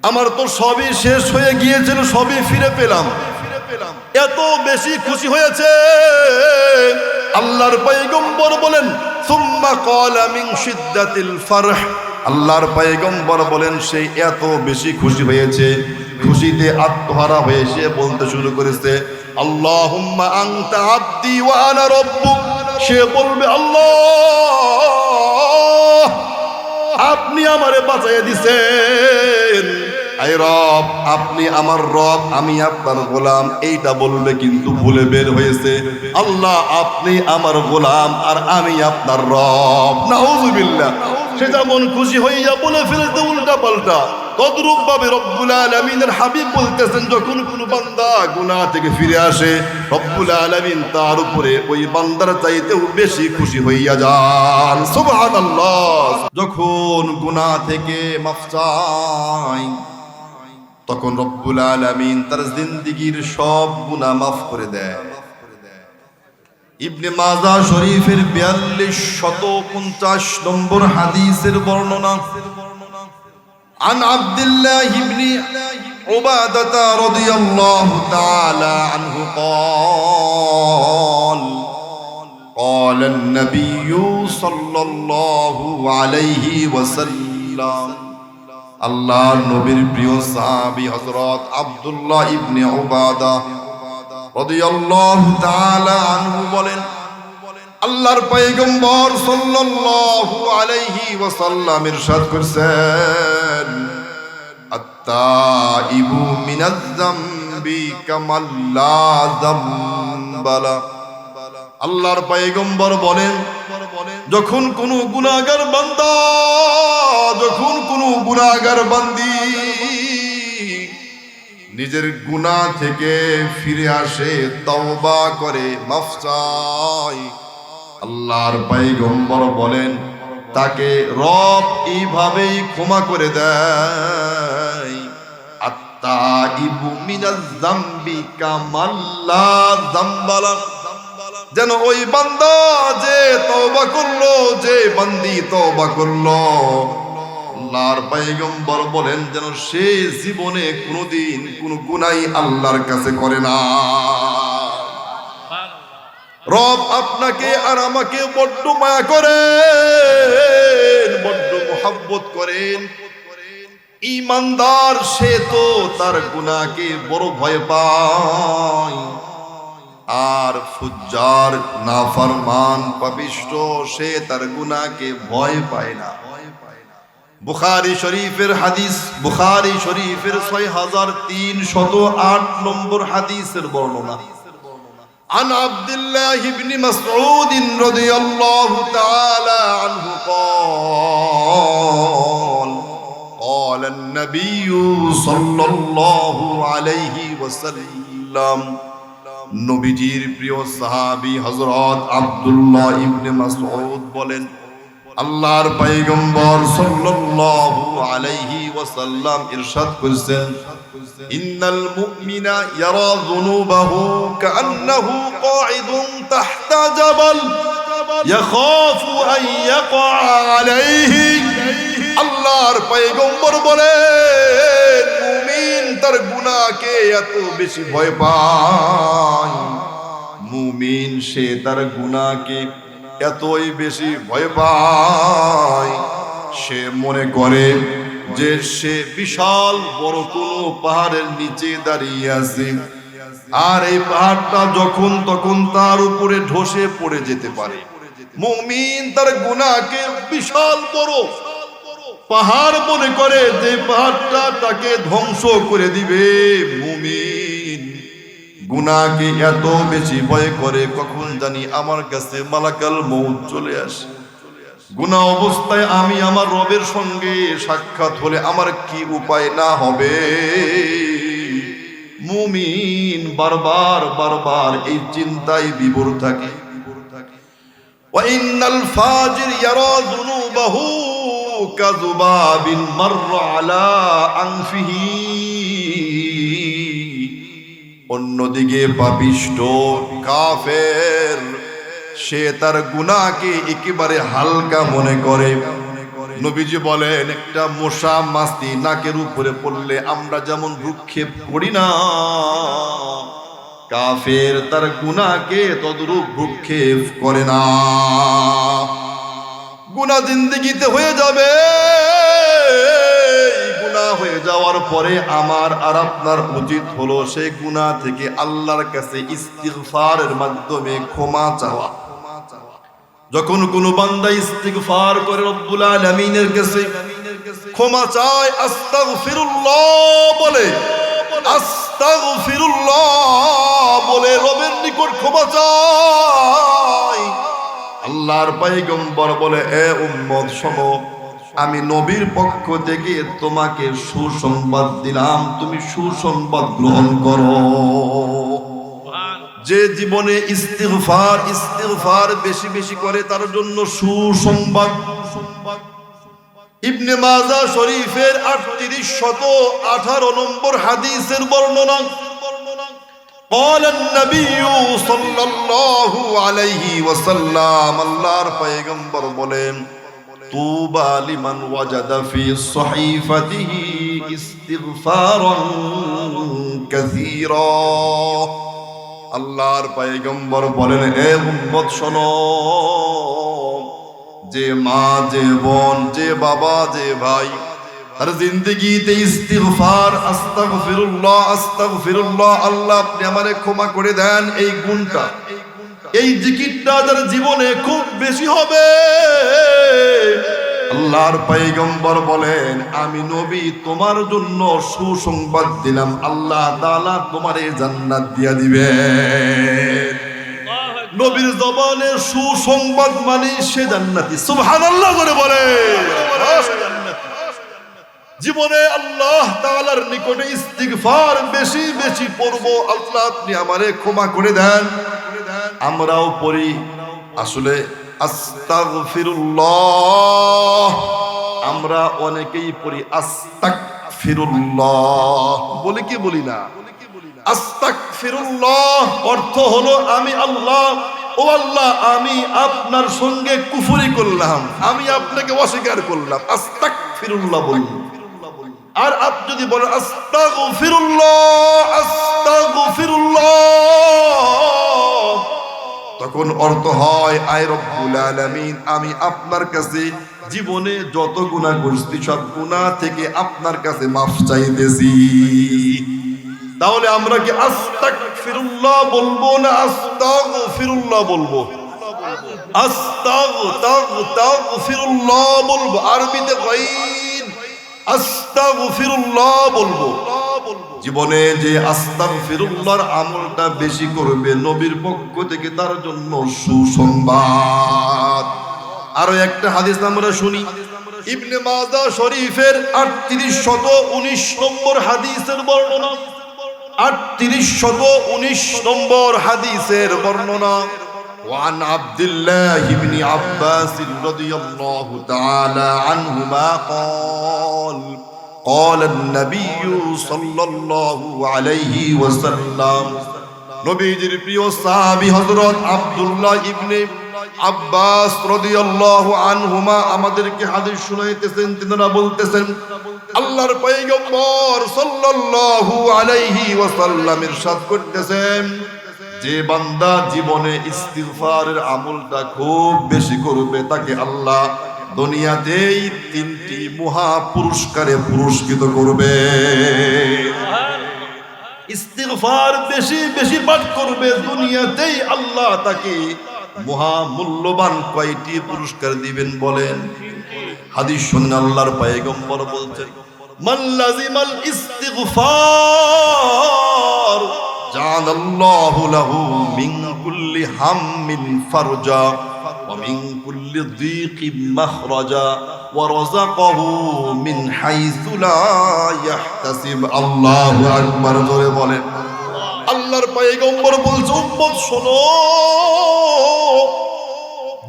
আমার তো সবই শেষ হয়ে গিয়েছিল, সবই ফিরে পেলাম, এত বেশি খুশি হয়েছে। আল্লাহর পয়গম্বর বলেন সুম্মা ক্বালা মিন শিদ্দাতিল ফারহ, আল্লাহর পয়গম্বর বলেন সেই এত বেশি খুশি হয়েছে, খুশিতে আত্মহারা হয়ে সে বলতে শুরু করেছে আল্লাহুম্মা আনতা আবদি ওয়া আনা রাব্বুক। সে বলবে আল্লাহ আপনি আমারে বাঁচাইয়া দিছেন, আয় রব আপনি আমার রব, আমি আপনার গোলাম, এইটা বলবে কিন্তু ভুলে বের হয়েছে আল্লাহ আপনি আমার গোলাম আর আমি আপনার রব। নাউযুবিল্লাহ। সে যেমন খুশি হইয়া বলে ফেলতে উল্টা পাল্টা, তদ্রূপ ভাবে রব্বুল আলামিনের হাবিব বলতেছেন যখন কোন বান্দা গুনাহ থেকে ফিরে আসে, রব্বুল আলামিন তার উপরে ওই বান্দার চাইতেও বেশি খুশি হইয়া যান। সুবহানাল্লাহ। যখন গুনাহ থেকে মাফ চায় তখন রব্বুল আলামিন তার জিন্দেগীর সব গুনাহ মাফ করে দেয়। ইবনে মাজাহ শরীফের 4250 নম্বর হাদিসের বর্ণনা, عن عبد الله بن عبادة رضي الله تعالى عنه قال قال النبي صلى الله عليه وسلم, আল্লাহর নবীর প্রিয় সাহাবী হযরত আব্দুল্লাহ ইবনে উবাদা রাদিয়াল্লাহু তাআলা আনহু বলেন আল্লাহর পয়গম্বর সাল্লাল্লাহু আলাইহি ওয়াসাল্লাম ইরশাদ করেছেন আত-তাইবু মিনাজ যামবি কামাল লা যামবালা। আল্লাহর পয়গম্বর বলেন যখন কোনো গুনাহগার বান্দা, যখন কোনো গুনাহগার বান্দি নিজের গুনাহ থেকে ফিরে আসে, তওবা করে, মাফ চায়, আল্লাহর পয়গম্বর বলেন তাকে রব এইভাবেই ক্ষমা করে দেয়। আত-তাইবু মিনাজ যামবি কামাল লা যামবালা, যেন ওই বান্দা যে তওবা করলো, যে বান্দি তওবা করলো, আল্লাহর পয়গম্বর বলেন যেন সে জীবনে কোনোদিন কোনো গুনাহ আল্লাহর কাছে করে না। রব আপনাকে আর আমাকে বড্ড মায়া করেন, বড্ড মোহাব্বত করেন। ঈমানদার সে তো তার গুনাহকে বড় ভয় পায়, আর ফুজ্জার নাফরমান পাপিষ্ট সে তার গুনাহকে ভয় পায় না। বুখারী শরীফের হাদিস, বুখারী শরীফের 6308 নম্বর হাদিসের বর্ণনা। عن عبد الله بن مسعود رضي الله تعالى عنه قال قال النبي صلى الله عليه وسلم নবীজির প্রিয় সাহাবী হযরত আব্দুল্লাহ ইবনে মাসউদ বলেন, আল্লাহর পয়গম্বর সাল্লাল্লাহু আলাইহি ওয়াসাল্লাম ইরশাদ করেছেন, ইন্নাল মুমিনা ইয়ারা যুনুবাহু কাআন্নাহু কাঈদুন তাহতা জাবাল ইয়াখাফু আন ইয়াকা আলাইহি। আল্লাহর পয়গম্বর বলেন, মুমিন তার গুনাহকে এত বেশি ভয় পায়, মুমিন সে তার গুনাহকে এতই বেশি ভয় পায়, সে মনে করে যে সে বিশাল বড় কোনো পাহাড়ের নিচে দাঁড়িয়ে আছে, আর এই পাহাড়টা যখন তখন তার উপরে ধসে পড়ে যেতে পারে। মুমিন তার গুনাহকে বিশাল বড় পাহাড় মনে করে, যে পাহাড়টা তাকে ধ্বংস করে দিবে। মুমিন গুনাহকে এত বেশি ভয় করে, কখন জানি আমার কাছে মালাকাল মউত চলে আসে, গুনাহ অবস্থায় আমি আমার রবের সঙ্গে সাক্ষাৎ হলে আমার কি উপায় না হবে। মুমিন বারবার বারবার এই চিন্তায় বিভোর থাকে। ওয়া ইন্নাল ফাজির ইয়ারা যুনুবাহু কাযুবাবিন মাররা আলা আনফিহি। অন্যদিকে পাপিষ্ট কাফের সে তার গুনাহকে একেবারে হালকা মনে করে। নবীজি বলেন, একটা মশা মাছি নাকের উপরে পড়লে আমরা যেমন ভ্রুক্ষেপ করি না, কাফের তার গুনাহকে তদ্রূপ ভ্রুক্ষেপ করে না। গুনাহ জিন্দেগিতে হয়ে যাবে, গুনাহ হয়ে যাওয়ার পরে আমার আর আপনার উচিত হলো সেই গুনাহ থেকে আল্লাহর কাছে ইস্তিগফারের মাধ্যমে ক্ষমা চাওয়া। যখন কোনো বান্দা ইস্তিগফার করে রব্বুল আলামিনের কাছে ক্ষমা চায়, আস্তাগফিরুল্লাহ বলে, আস্তাগফিরুল্লাহ বলে রবের নিকট ক্ষমা চায়, আল্লাহর পয়গম্বর বলে, এ উম্মত শোনো, আমি নবীর পক্ষ থেকে তোমাকে সুসংবাদ দিলাম, তুমি সুসংবাদ গ্রহণ করো। যে জীবনে ইস্তিগফার বেশি বেশি করে তার জন্য সুসংবাদ। ইবনে মাজাহ শরীফের 3818 নম্বর হাদিসের বর্ণনা। قال النبي صلى الله عليه وسلم আল্লাহর পয়গম্বর বলেন, তুবা লিমান ওয়াজাদা ফি সহিফাতিহি ইস্তিগফারান কাসীরা। আল্লাহর পয়গম্বর বলেন, এ উম্মত শোনো, যে মা, যে বোন, যে বাবা, যে ভাই তার জিন্দেগিতে ইস্তিগফার, আস্তাগফিরুল্লাহ আস্তাগফিরুল্লাহ, আল্লাহ আপনি আমারে ক্ষমা করে দেন, এই গুণটা, এই জিকিরটা যার জীবনে খুব বেশি হবে, আল্লাহর পয়গম্বর বলেন, আমি নবী তোমার জন্য সুসংবাদ দিলাম, আল্লাহ তাআলা তোমারে জান্নাত দিয়া দিবেন। নবীর জবানে সুসংবাদ মানে সে জান্নাতি। সুবহানাল্লাহ করে বলে, জীবনে আল্লাহ তাআলার নিকটে ইস্তিগফার বেশি বেশি পড়ব, আল্লাহ আপনি আমারে ক্ষমা করে দেন। আমরাও পড়ি আসলে আস্তাগফিরুল্লাহ, আমরা অনেকেই পড়ি আস্তাগফিরুল্লাহ, বলি কি বলি না? আস্তাগফিরুল্লাহ অর্থ হলো আমি আল্লাহ, ও আল্লাহ আমি আপনার সঙ্গে কুফরি করলাম, আমি আপনাকে অস্বীকার করলাম, আস্তাগফিরুল্লাহ বলি। আর আপনি যদি বলেন আস্তাগফিরুল্লাহ আস্তাগফিরুল্লাহ, তখন অর্থ হয়, আয় রব্বুল আলামিন, আমি আপনার কাছে জীবনে যত গুনাহ করছি সব গুনাহ থেকে আপনার কাছে মাফ চাইতেছি। তাহলে আমরা কি আস্তাগফিরুল্লাহ বলবো না আস্তাগফিরুল্লাহ বলবো? আস্তাগফিরুল্লাহ বলবো, আরবিতে গাইন আস্তাগফিরুল্লাহ বলবো। জীবনে যে আস্তাগফিরুল্লাহর আমলটা বেশি করবে, নবীর পক্ষ থেকে তার জন্য সুসংবাদ। আরো একটা হাদিস আমরা শুনি, ইবনে মাজাহ শরীফের 3819 নম্বর হাদিসের বর্ণনা। 3819 নম্বর হাদিসের বর্ণনা। وعن عبد الله بن عباس رضي الله تعالى عنهما قال النبي صلى الله عليه وسلم নবীজির প্রিয় সাহাবী হযরত আব্দুল্লাহ ইবনে আব্বাস রাদিয়াল্লাহু আনহুমা আমাদেরকে হাদিস শুনাইতেছেন। তিনারা বলতেছেন, আল্লাহর পয়গম্বর সাল্লাল্লাহু আলাইহি ওয়াসাল্লাম ইরশাদ করতেছেন, যে বান্দা জীবনে ইস্তিগফারের আমলটা খুব বেশি করবে, তাকে আল্লাহ দুনিয়াতেই 3টি মহা পুরস্কারে পুরস্কৃত করবে। ইস্তিগফার বেশি বেশি পাঠ করবে, দুনিয়াতেই আল্লাহ তাকে মহা মূল্যবান কয়টি পুরস্কার দিবেন বলেন? হাদিস শুনুন, আল্লাহর পয়গম্বর বলছেন, মান লাজিমাল ইস্তিগফার জাআলাল্লাহু লাহু মিন কুল্লি হাম্মিন ফারজা ওয়া মিন কুল্লি যীকিম মাখরাজা ওয়া রাযাকাহু মিন হাইসু লা ইয়াহতাসিব। আল্লাহু আকবার, জোরে বলেন। আল্লাহর পয়গম্বর বলছে, উম্মত শোনো,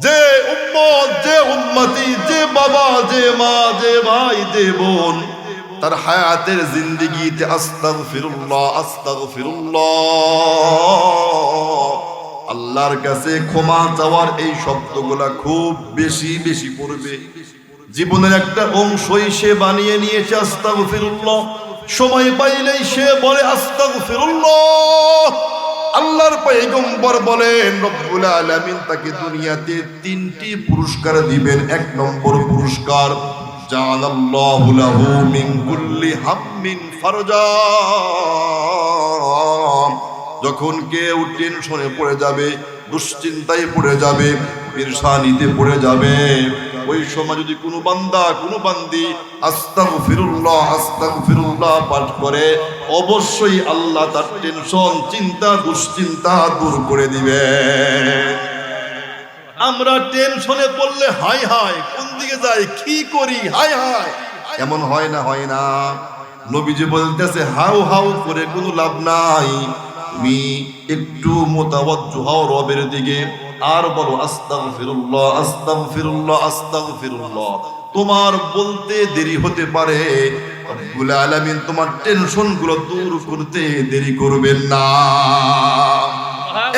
যে উম্মত, যে উম্মতি, যে বাবা, যে মা, যে ভাই, যে বোন তার হায়াতের জিন্দেগিতে আস্তাগফিরুল্লাহ আস্তাগফিরুল্লাহ আল্লাহর কাছে ক্ষমা চাওয়ার এই শব্দগুলা খুব বেশি বেশি পড়বে, জীবনের একটা অংশই সে বানিয়ে নিয়েছে আস্তাগফিরুল্লাহ। সময় পাইলেই সে বলে আস্তাগফিরুল্লাহ। আল্লাহর পয়গম্বর বলেন, রব্বুল আলামিন তাকে দুনিয়াতে 3টি পুরস্কার দিবেন। 1 নম্বর পুরস্কার, জাআলাল্লাহু লাহু মিন কুল্লি হাম্মিন ফারজা। যখন কেউ টেনশনে পড়ে যাবে, দুশ্চিন্তায় পড়ে যাবে, পেরেশানিতে পড়ে যাবে, ওই সময় যদি কোনো বান্দা, কোনো বান্দি আস্তাগফিরুল্লাহ আস্তাগফিরুল্লাহ পাঠ করে, অবশ্যই আল্লাহ তার টেনশন, চিন্তা, দুশ্চিন্তা দূর করে দিবে। আমরা টেনশনে পড়লে হাই হাই, কোন দিকে যাই, কি করি, হাই হাই, এমন হয় না? হয় না? নবীজি বলতেছে, হাউ হাউ করে কোনো লাভ নাই, তুমি একটু মুতাওয়াজ্জু হও রবের দিকে, আর বলো আস্তাগফিরুল্লাহ আস্তাগফিরুল্লাহ আস্তাগফিরুল্লাহ। তোমার বলতে দেরি হতে পারে, রব্বুল আলামিন তোমার টেনশন গুলো দূর করতে দেরি করবেন না।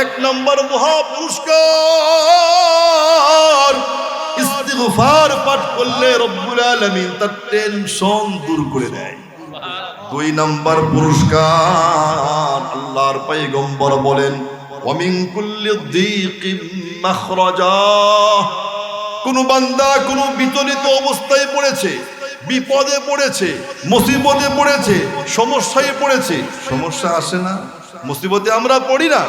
1 নম্বর মহা পুরস্কার, ইস্তিগফার পাঠ করলে রব্বুল আলামিন তার টেনশন দূর করে দেয়। 2 নম্বর পুরস্কার, আল্লাহর পয়গম্বর বলেন, ওয়া মিন কুল্লি যীকিম মাখরাজা। কোন বান্দা কোন বিচলিত অবস্থায় পড়েছে, বিপদে পড়েছে, মুসিবতে পড়েছে, সমস্যায় পড়েছে। সমস্যা আসে না, মুসিবতে আমরা পড়ি না?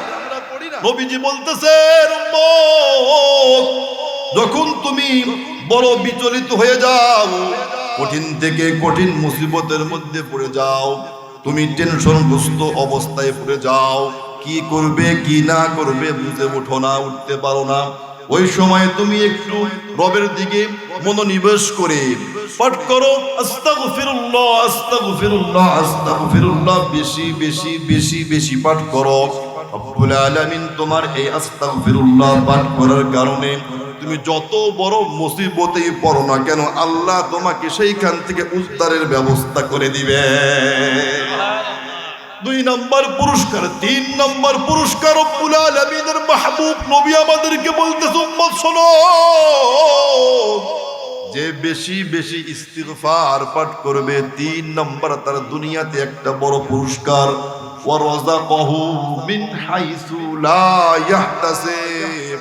নবীজি বলতেছেন, যখন তুমি বড় বিচলিত হয়ে যাও, কঠিন থেকে কঠিন মুসিবতের মধ্যে পড়ে যাও, তুমি টেনশনগ্রস্ত অবস্থায় পড়ে যাও, কি করবে কি না করবে বুঝে ওঠো না, উঠতে পারো না, ওই সময় তুমি একটু রবের দিকে মনোনিবেশ করে পাঠ করো আস্তাগফিরুল্লাহ আস্তাগফিরুল্লাহ আস্তাগফিরুল্লাহ, বেশি বেশি বেশি বেশি পাঠ করো। রব্বুল আলামিন তোমার এই আস্তাগফিরুল্লাহ পাঠ করার কারণে তুমি যত বড় মুসিবতেই পড়ো না কেন, আল্লাহ তোমাকে সেইখান থেকে উদ্ধারের ব্যবস্থা করে দিবে। 2 নম্বর পুরস্কার। 3 নম্বর পুরস্কার, রব্বুল আলামিনের মাহবুব নবী আমাদেরকে বলতেছে, উম্মত শোনো, যে বেশি বেশি ইস্তিগফার পাঠ করবে, 3 নম্বর তার দুনিয়াতে একটা বড় পুরস্কার, ওয়া রাযাকাহু মিন হাইসু লা ইয়াহতাসিব।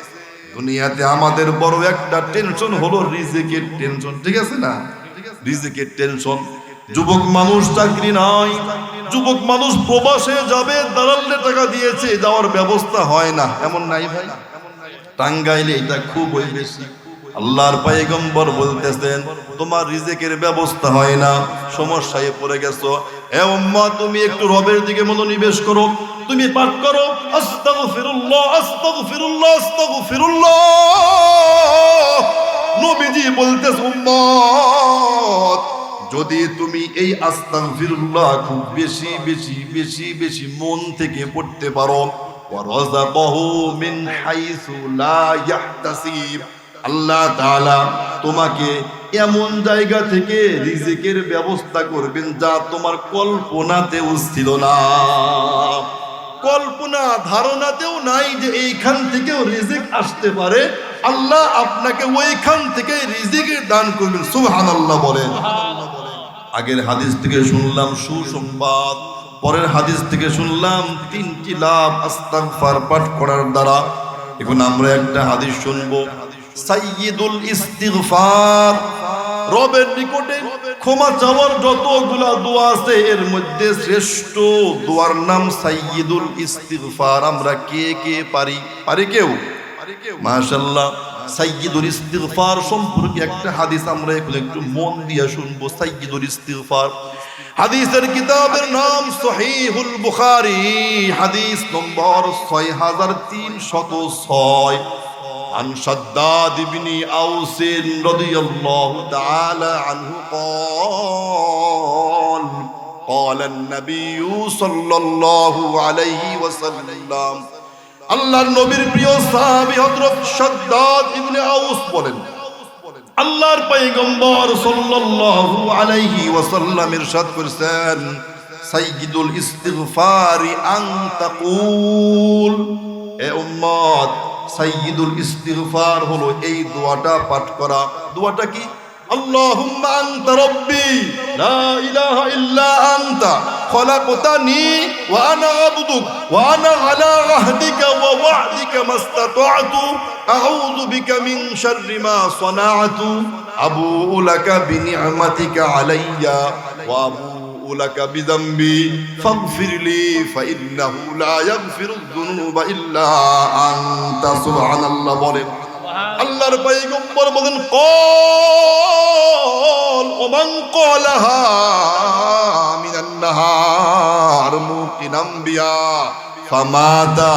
দুনিয়াতে আমাদের বড় একটা টেনশন হলো রিজিকের টেনশন, ঠিক আছে না? রিজিকের টেনশন। যুবক মানুষ চাকরি নাই, যুবক মানুষ প্রবাসে যাবে, দালালে টাকা দিয়েছে, যাওয়ার ব্যবস্থা হয় না, এমন নাই ভাই? টাঙ্গাইলে এটা খুবই বেশি। আল্লাহর পয়গম্বর বলতেছেন তোমার রিজিকের ব্যবস্থা হয় না, সমস্যায় পড়ে গেছো, এ উম্মত তুমি একটু রবের দিকে মনোনিবেশ করো, তুমি পাঠ করো আস্তাগফিরুল্লাহ আস্তাগফিরুল্লাহ আস্তাগফিরুল্লাহ। নবীজি বলতেছে উম্মত যদি তুমি এই আস্তাগফিরুল্লাহ খুব বেশি বেশি বেশি বেশি মন থেকে পড়তে পারো, ওয়ারাযাকাহু মিন হাইসু লা ইয়াহতাসিব, আল্লাহ তাআলা তোমাকে এমন জায়গা থেকে রিজিকের ব্যবস্থা করবেন যা তোমার কল্পনাতেও ছিল না, কল্পনা ধারণাতেও নাই যে এইখান থেকেও রিজিক আসতে পারে। আল্লাহ আপনাকে ওইখান থেকে রিজিকের দান করবেন। সুবহানাল্লাহ বলেন। আগের হাদিস থেকে শুনলাম সুসংবাদ, পরের হাদিস থেকে শুনলাম তিনটি লাভ আস্তাগফার পাঠ করার দ্বারা। এখন আমরা একটা হাদিস শুনবো, সাইয়্যিদুল ইস্তিগফার, রবের নিকটে ক্ষমা চাওয়ার যতগুলা দোয়া আছে এর মধ্যে শ্রেষ্ঠ দোয়ার নাম সাইয়্যিদুল ইস্তিগফার। আমরা কে কে পারি কেউ? মাশাআল্লাহ। সাইয়্যিদুল ইস্তিগফার সম্পর্কে একটা হাদিস আমরা এখন একটু মন দিয়ে শুনবো। সাইয়্যিদুল ইস্তিগফার হাদিসের কিতাবের নাম সহিহুল বুখারী, হাদিস নম্বর 6306। عن شداد بن أوس رضي الله تعالى عنه قال قال النبي صلى الله عليه وسلم, আল্লাহর নবীর প্রিয় সাহাবী হযরত শাদ্দাদ ইবনে আউস বলেন, আল্লাহর পয়গম্বর সাল্লাল্লাহু আলাইহি ওয়াসাল্লাম ইরশাদ করেছেন, সাইয়্যিদুল ইস্তিগফারি আন তাকুল, এ উম্মত সাইয়্যিদুল ইস্তিগফার হলো এই দোয়াটা পাঠ করা। দোয়াটা কি? আল্লাহুম্মা আনতা রাব্বি লা ইলাহা ইল্লা আনতা খলাকতানি ওয়া আনা আবদুক ওয়া আনা আলা আহদিকা ওয়া ওয়া'দিকা মাস্তাতা'তু আউযু বিকা মিন শাররি মা সানা'তু আবুউ লাকা বিনি'মাতিকা আলাইয়া ওয়া আবুউ লাকা বিযামবি ফাগফির লি ফাইন্নাহু লা ইয়াগফিরুয যুনুবা ইল্লা আনতা। সুবহানাল্লাহ বলেন। আল্লাহর পয়গম্বর বলেন, ক্বাল ওমান ক্বালাহা মিনান নাহার মুকিনাম বিহা ফামাতা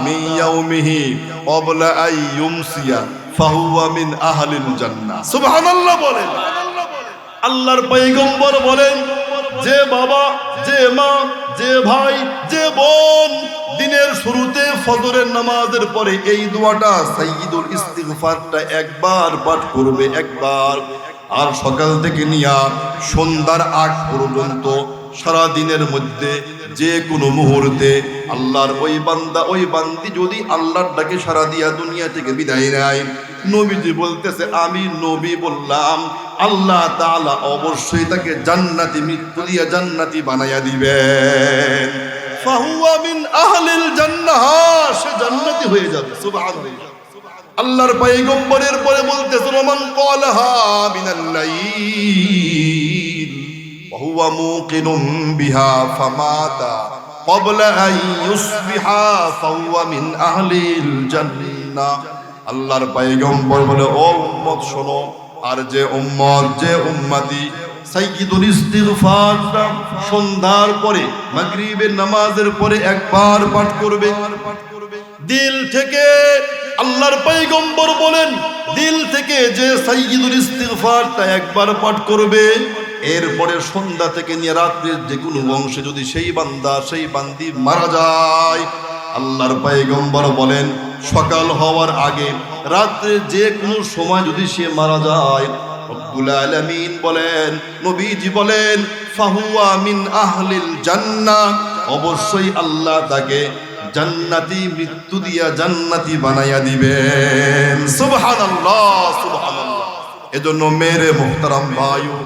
মিন ইয়াউমিহি ক্বাবলা আন ইউমসিয়া ফাহুয়া মিন আহলিল জান্নাহ। সুবহানাল্লাহ বলেন। আল্লাহর পয়গম্বর বলেন, যে বাবা, যে মা, যে ভাই, যে বোন দিনের শুরুতে ফজরের নামাজের পরে এই দোয়াটা সাইয়্যিদুল ইস্তিগফারটা একবার পাঠ করবে, একবার, আর সকাল থেকে নিয়া সন্ধ্যার আগ পর্যন্ত সারা দিনের মধ্যে যে কোনো মুহূর্তে আল্লাহর ওই বান্দা ওই বান্দি যদি আল্লাহর ডাকে সারা দিয়া দুনিয়া থেকে বিদায় নেয়, নবীজি বলতেছে আমি নবী বললাম আল্লাহ তাআলা অবশ্যই তাকে জান্নাতি মৃত্যু দিয়া জান্নাতি বানাইয়া দিবেন। ফাহুয়া মিন আহলিল জান্নাহ, সে জান্নাতি হয়ে যাবে। সুবহানাল্লাহ। আল্লাহর পয়গম্বরের পরে বলতেছে মান ক্বালাহা মিনাল লাইল ওয়া হুয়া মুকিনুম বিহা ফামাতা ক্বাবলা আন ইউসবিহা ফাহুয়া মিন আহলিল জান্নাহ। আল্লাহর পয়গম্বর বলে, ও উম্মত শোনো, আর যে উম্মত, যে উম্মতি সাইয়্যিদুল ইস্তিগফারটা সন্ধ্যার পরে মাগরিবের নামাজের পরে একবার পাঠ করবে দিল থেকে, আল্লাহর পয়গম্বর বলেন দিল থেকে যে সাইয়্যিদুল ইস্তিগফারটা একবার পাঠ করবে, এরপরে সন্ধ্যা থেকে নিয়ে রাত্রির যে কোনো অংশে যদি সেই বান্দা সেই বান্দি মারা যায়, আল্লাহর পয়গম্বর বলেন সকাল হওয়ার আগে রাত্রির যে কোনো সময় যদি সে মারা যায়, রব্বুল আলামিন বলেন, নবীজি বলেন, ফাহুয়া মিন আহলিল জান্নাহ, অবশ্যই আল্লাহ তাকে জান্নাতি মৃত্যু দিয়া জান্নাতি বানাইয়া দিবেন। সুবহানাল্লাহ, সুবহানাল্লাহ। এজন্য মেরে মুহতারাম ভাইও,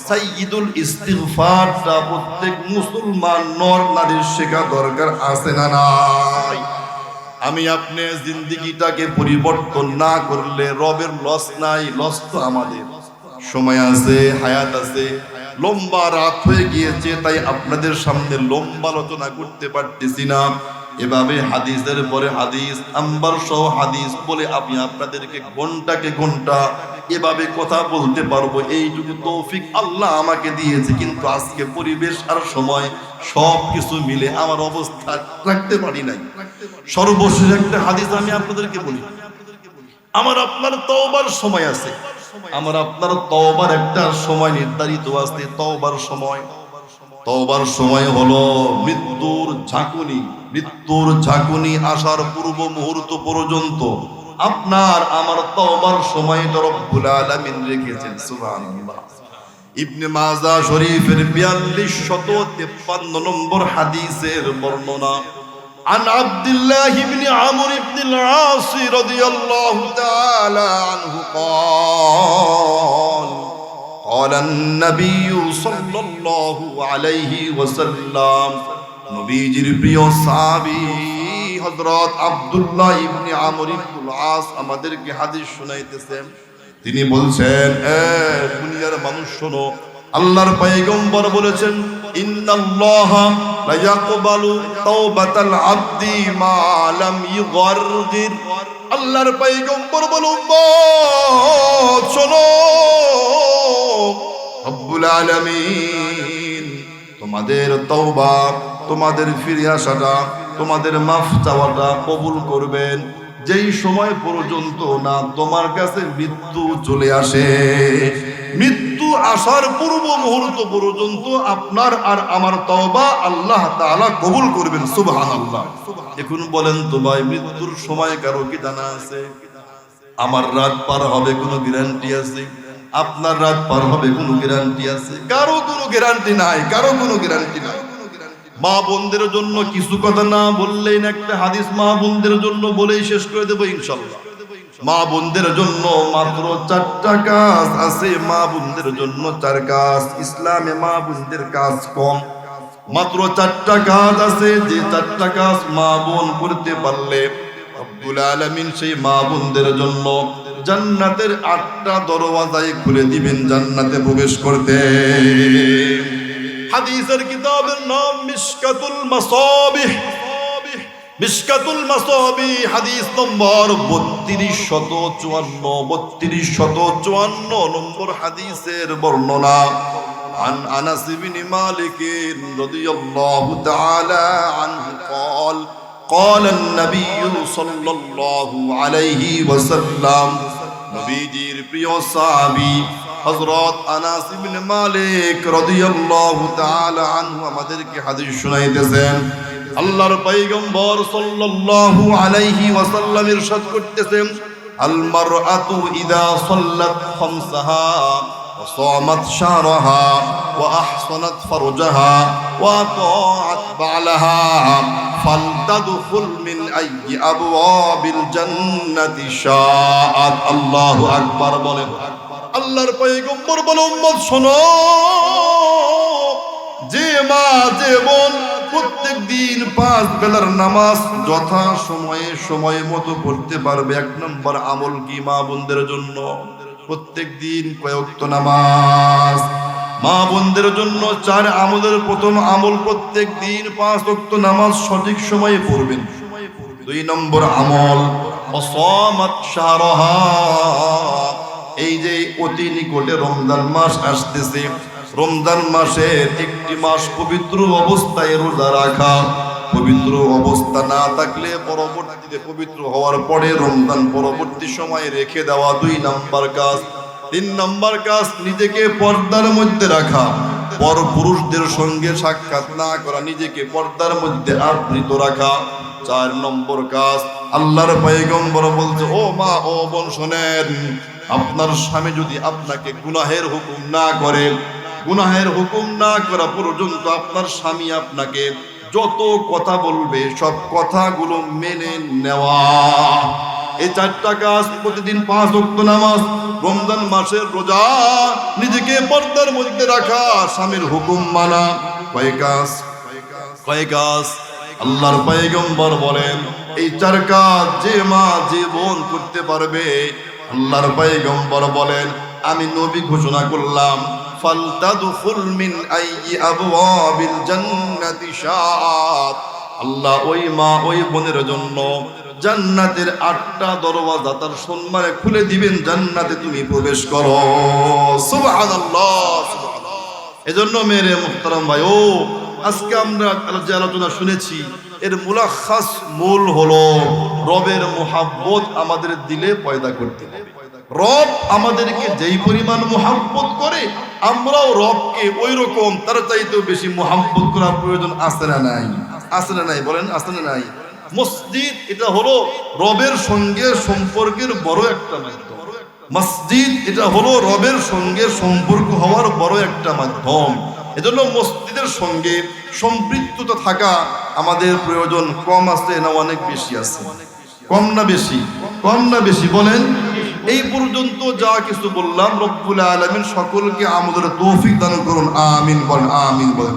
সাইয়্যিদুল ইস্তিগফারটা প্রত্যেক মুসলমান নর নারীর শেখা দরকার আছে না নাই? আমি আপনি জিন্দেগিটাকে পরিবর্তন না করলে রবের লস নাই। লস তো আমাদের, সময় আছে, হায়াত আছে, লম্বা রাত হয়ে গিয়েছে, তাই আপনাদের সামনে লম্বা আলোচনা করতে পারতেছি না। এভাবে হাদিসের পরে হাদিস, নাম্বার সহ হাদিস বলে আমি আপনাদেরকে ঘন্টাকে ঘন্টা এভাবে কথা বলতে পারবো, এইটুকু তৌফিক আল্লাহ আমাকে দিয়েছে। কিন্তু আজকে পরিবেশ আর সময় সব কিছু মিলে আমার অবস্থা রাখতে পারি নাই। সর্বশেষ একটা হাদিস আমি আপনাদেরকে বলি, আমার আপনার তওবার সময় আছে, আমার আপনার তওবার একটা সময় নির্ধারিত আছে। তওবার সময় হলো মৃত্যুর ঝাঁকুনি। মৃত্যুর ঝাঁকুনি আসার পূর্ব মুহূর্ত পর্যন্ত আপনার আমার তওবার সময়টা রব্বুল আলামিন রেখেছেন। সুবহানাল্লাহ। ইবনে মাজাহ শরীফের 4253 নম্বর হাদিসের বর্ণনা, عن عبد الله بن عمرو بن العاص رضي الله تعالى عنه قال قال النبي صلى الله عليه وسلم নবীজির প্রিয় সাহাবী হযরত আব্দুল্লাহ ইবনে আমর ইবনুল আস আমাদেরকে হাদিস শোনাইতেছেন। তিনি বলছেন, এ দুনিয়ার মানুষ শোনো, আল্লাহর পয়গম্বর বলেছেন, ইন্নাল্লাহা লা ইয়াকবালু তাওবাতাল আবদি মা লাম ইগরগির। আল্লাহর পয়গম্বর বলেন, উম্মত শোনো, রব্বুল আলামিন তোমাদের তওবা, তোমাদের ফিরে আসাটা, তোমাদের মাফ চাওয়াটা কবুল করবেন যেই সময় পর্যন্ত না তোমার কাছে মৃত্যু চলে আসে। মৃত্যু আসার পূর্ব মুহূর্ত পর্যন্ত আপনার আর আমার তওবা আল্লাহ তাআলা কবুল করবেন। সুবহানাল্লাহ। এখন বলেন তো ভাই, মৃত্যুর সময় কারো কি জানা আছে? আমার রাত পার হবে কোনো গ্যারান্টি আছে? আপনার রাত পার হবে কোনো গ্যারান্টি আছে? কারো কোনো গ্যারান্টি নাই, কারো কোনো গ্যারান্টি নাই। মা বোনদের জন্য কিছু কথা না বললেই না, একটা হাদিস মা বোনদের জন্য বলেই শেষ করে দেবো ইনশাআল্লাহ। মা বোনদের জন্য মাত্র 4টা কাজ আছে। মা বোনদের জন্য 4 কাজ। ইসলামে মা বোনদের কাজ কম, মাত্র 4টা কাজ আছে। যে 4টা কাজ মা বোন করতে পারলে রব্বুল আলামিন সেই মা বোনদের জন্য জান্নাতের 8টা দরওয়াজায় খুলে দিবেন জান্নাতে প্রবেশ করতে। হাদিসের কিতাবের নাম মিশকাতুল মাসাবিহ। মিশকাতুল মাসাবিহ হাদিস নম্বর 3254 নম্বর হাদিসের বর্ণনা। عن أنس بن مالك رضي الله تعالى عنه قال قال النبي صلى الله عليه وسلم নবীজির প্রিয় সাহাবী হযরত আনাস ইবনে মালিক রাদিয়াল্লাহু তাআলা আনহু আমাদেরকে হাদিস শুনাইতেছেন। আল্লাহর পয়গম্বর সাল্লাল্লাহু আলাইহি ওয়াসাল্লাম ইরশাদ করতেছেন, আল মারআতু ইযা সাল্লাত খামসাহা ওয়া সামাত শাহরাহা ওয়া আহসানাত ফারজাহা ওয়া তাআত বালাহা ফালতাদখুল মিন আইয়ি আবওয়াবিল জান্নাতি শাআত। আল্লাহু আকবার বলেন। আল্লাহর পয়গম্বর বলে, উম্মত শোনো, যে মা যে বোন প্রত্যেক দিন 5 বেলার নামাজ যথা সময়ে সময় মতো পড়তে পারবে, 1 নম্বর আমল কি মা বোনদের জন্য? প্রত্যেক দিন কয় ওয়াক্ত নামাজ? মা বোনদের জন্য 4 আমলের প্রথম আমল প্রত্যেক দিন 5 ওয়াক্ত নামাজ সঠিক সময়ে পড়বেন। 2 নম্বর আমল ওয়াসামাত শাহরাহা। এই যে অতি নিকটে রমজান মাস আসতেছে, রমজান মাসের একটি মাস পবিত্র অবস্থায় রোজা রাখা। পবিত্র অবস্থা না থাকলে পরবর্তীতে পবিত্র হওয়ার পরে রমজান পরবর্তী সময় রেখে দেওয়া 2 নম্বর কাজ। 3 নম্বর কাজ নিজেকে পর্দার মধ্যে রাখা, পর পুরুষদের সঙ্গে সাক্ষাৎ না করা, নিজেকে পর্দার মধ্যে আবৃত রাখা। 4 নম্বর কাজ আল্লাহর পয়গম্বর বলছে, ও মা ও বোন শোনেন, আপনার স্বামী যদি আপনাকে গুনাহের হুকুম না করে, গুনাহের হুকুম না করা পর্যন্ত আপনার স্বামী আপনাকে যত কথা বলবে সব কথাগুলো মেনে নেওয়া। এই 4টা কাজ, প্রতিদিন 5 ওয়াক্ত নামাজ, রমজান মাসের রোজা, নিজেকে পর্দার মধ্যে রাখা, স্বামীর হুকুম মানা। কয় কাজ? কয় কাজ? আল্লাহর পয়গম্বর বলেন, এই 4 কাজ যে মা যে বোন করতে পারবে, আল্লাহর পয়গম্বর বলেন, আমি নবী ঘোষণা করলাম, ফালতাদখুল মিন আইয়ি আবওয়াবিল জান্নাতি শাআত। আল্লাহ ওই মা ওই বোনের জন্য জান্নাতের 8টা দরওয়াজা তার সম্মানে খুলে দিবেন, জান্নাতে তুমি প্রবেশ করো। সুবহানাল্লাহ, সুবহানাল্লাহ। এজন্য মেরে মুহতারাম ভাই, ও আজকে আমরা যে আলোচনা শুনেছি এর মুলাখাস মূল হলো রবের মুহাব্বত আমাদের দিলে পয়দা করতে হবে। রব আমাদেরকে যেই পরিমাণ মুহাব্বত করে আমরাও রবকে ওই রকম তার চাইতেও বেশি মুহাব্বত করার প্রয়োজন আছে না নাই? আছে না নাই? বলেন আছে না নাই? মসজিদ এটা হলো রবের সঙ্গে সম্পর্কের বড় একটা মাধ্যম। মসজিদ এটা হলো রবের সঙ্গে সম্পর্ক হওয়ার বড় একটা মাধ্যম। এজন্য মসজিদের সঙ্গে সম্পৃক্ততা থাকা আমাদের প্রয়োজন কম আছে না অনেক বেশি আছে? কম না বেশি? কম না বেশি? বলেন। এই পর্যন্ত যা কিছু বললাম রব্বুল আলামিন সকলকে আমাদের তৌফিক দান করুন, আমিন বলেন, আমিন বলেন।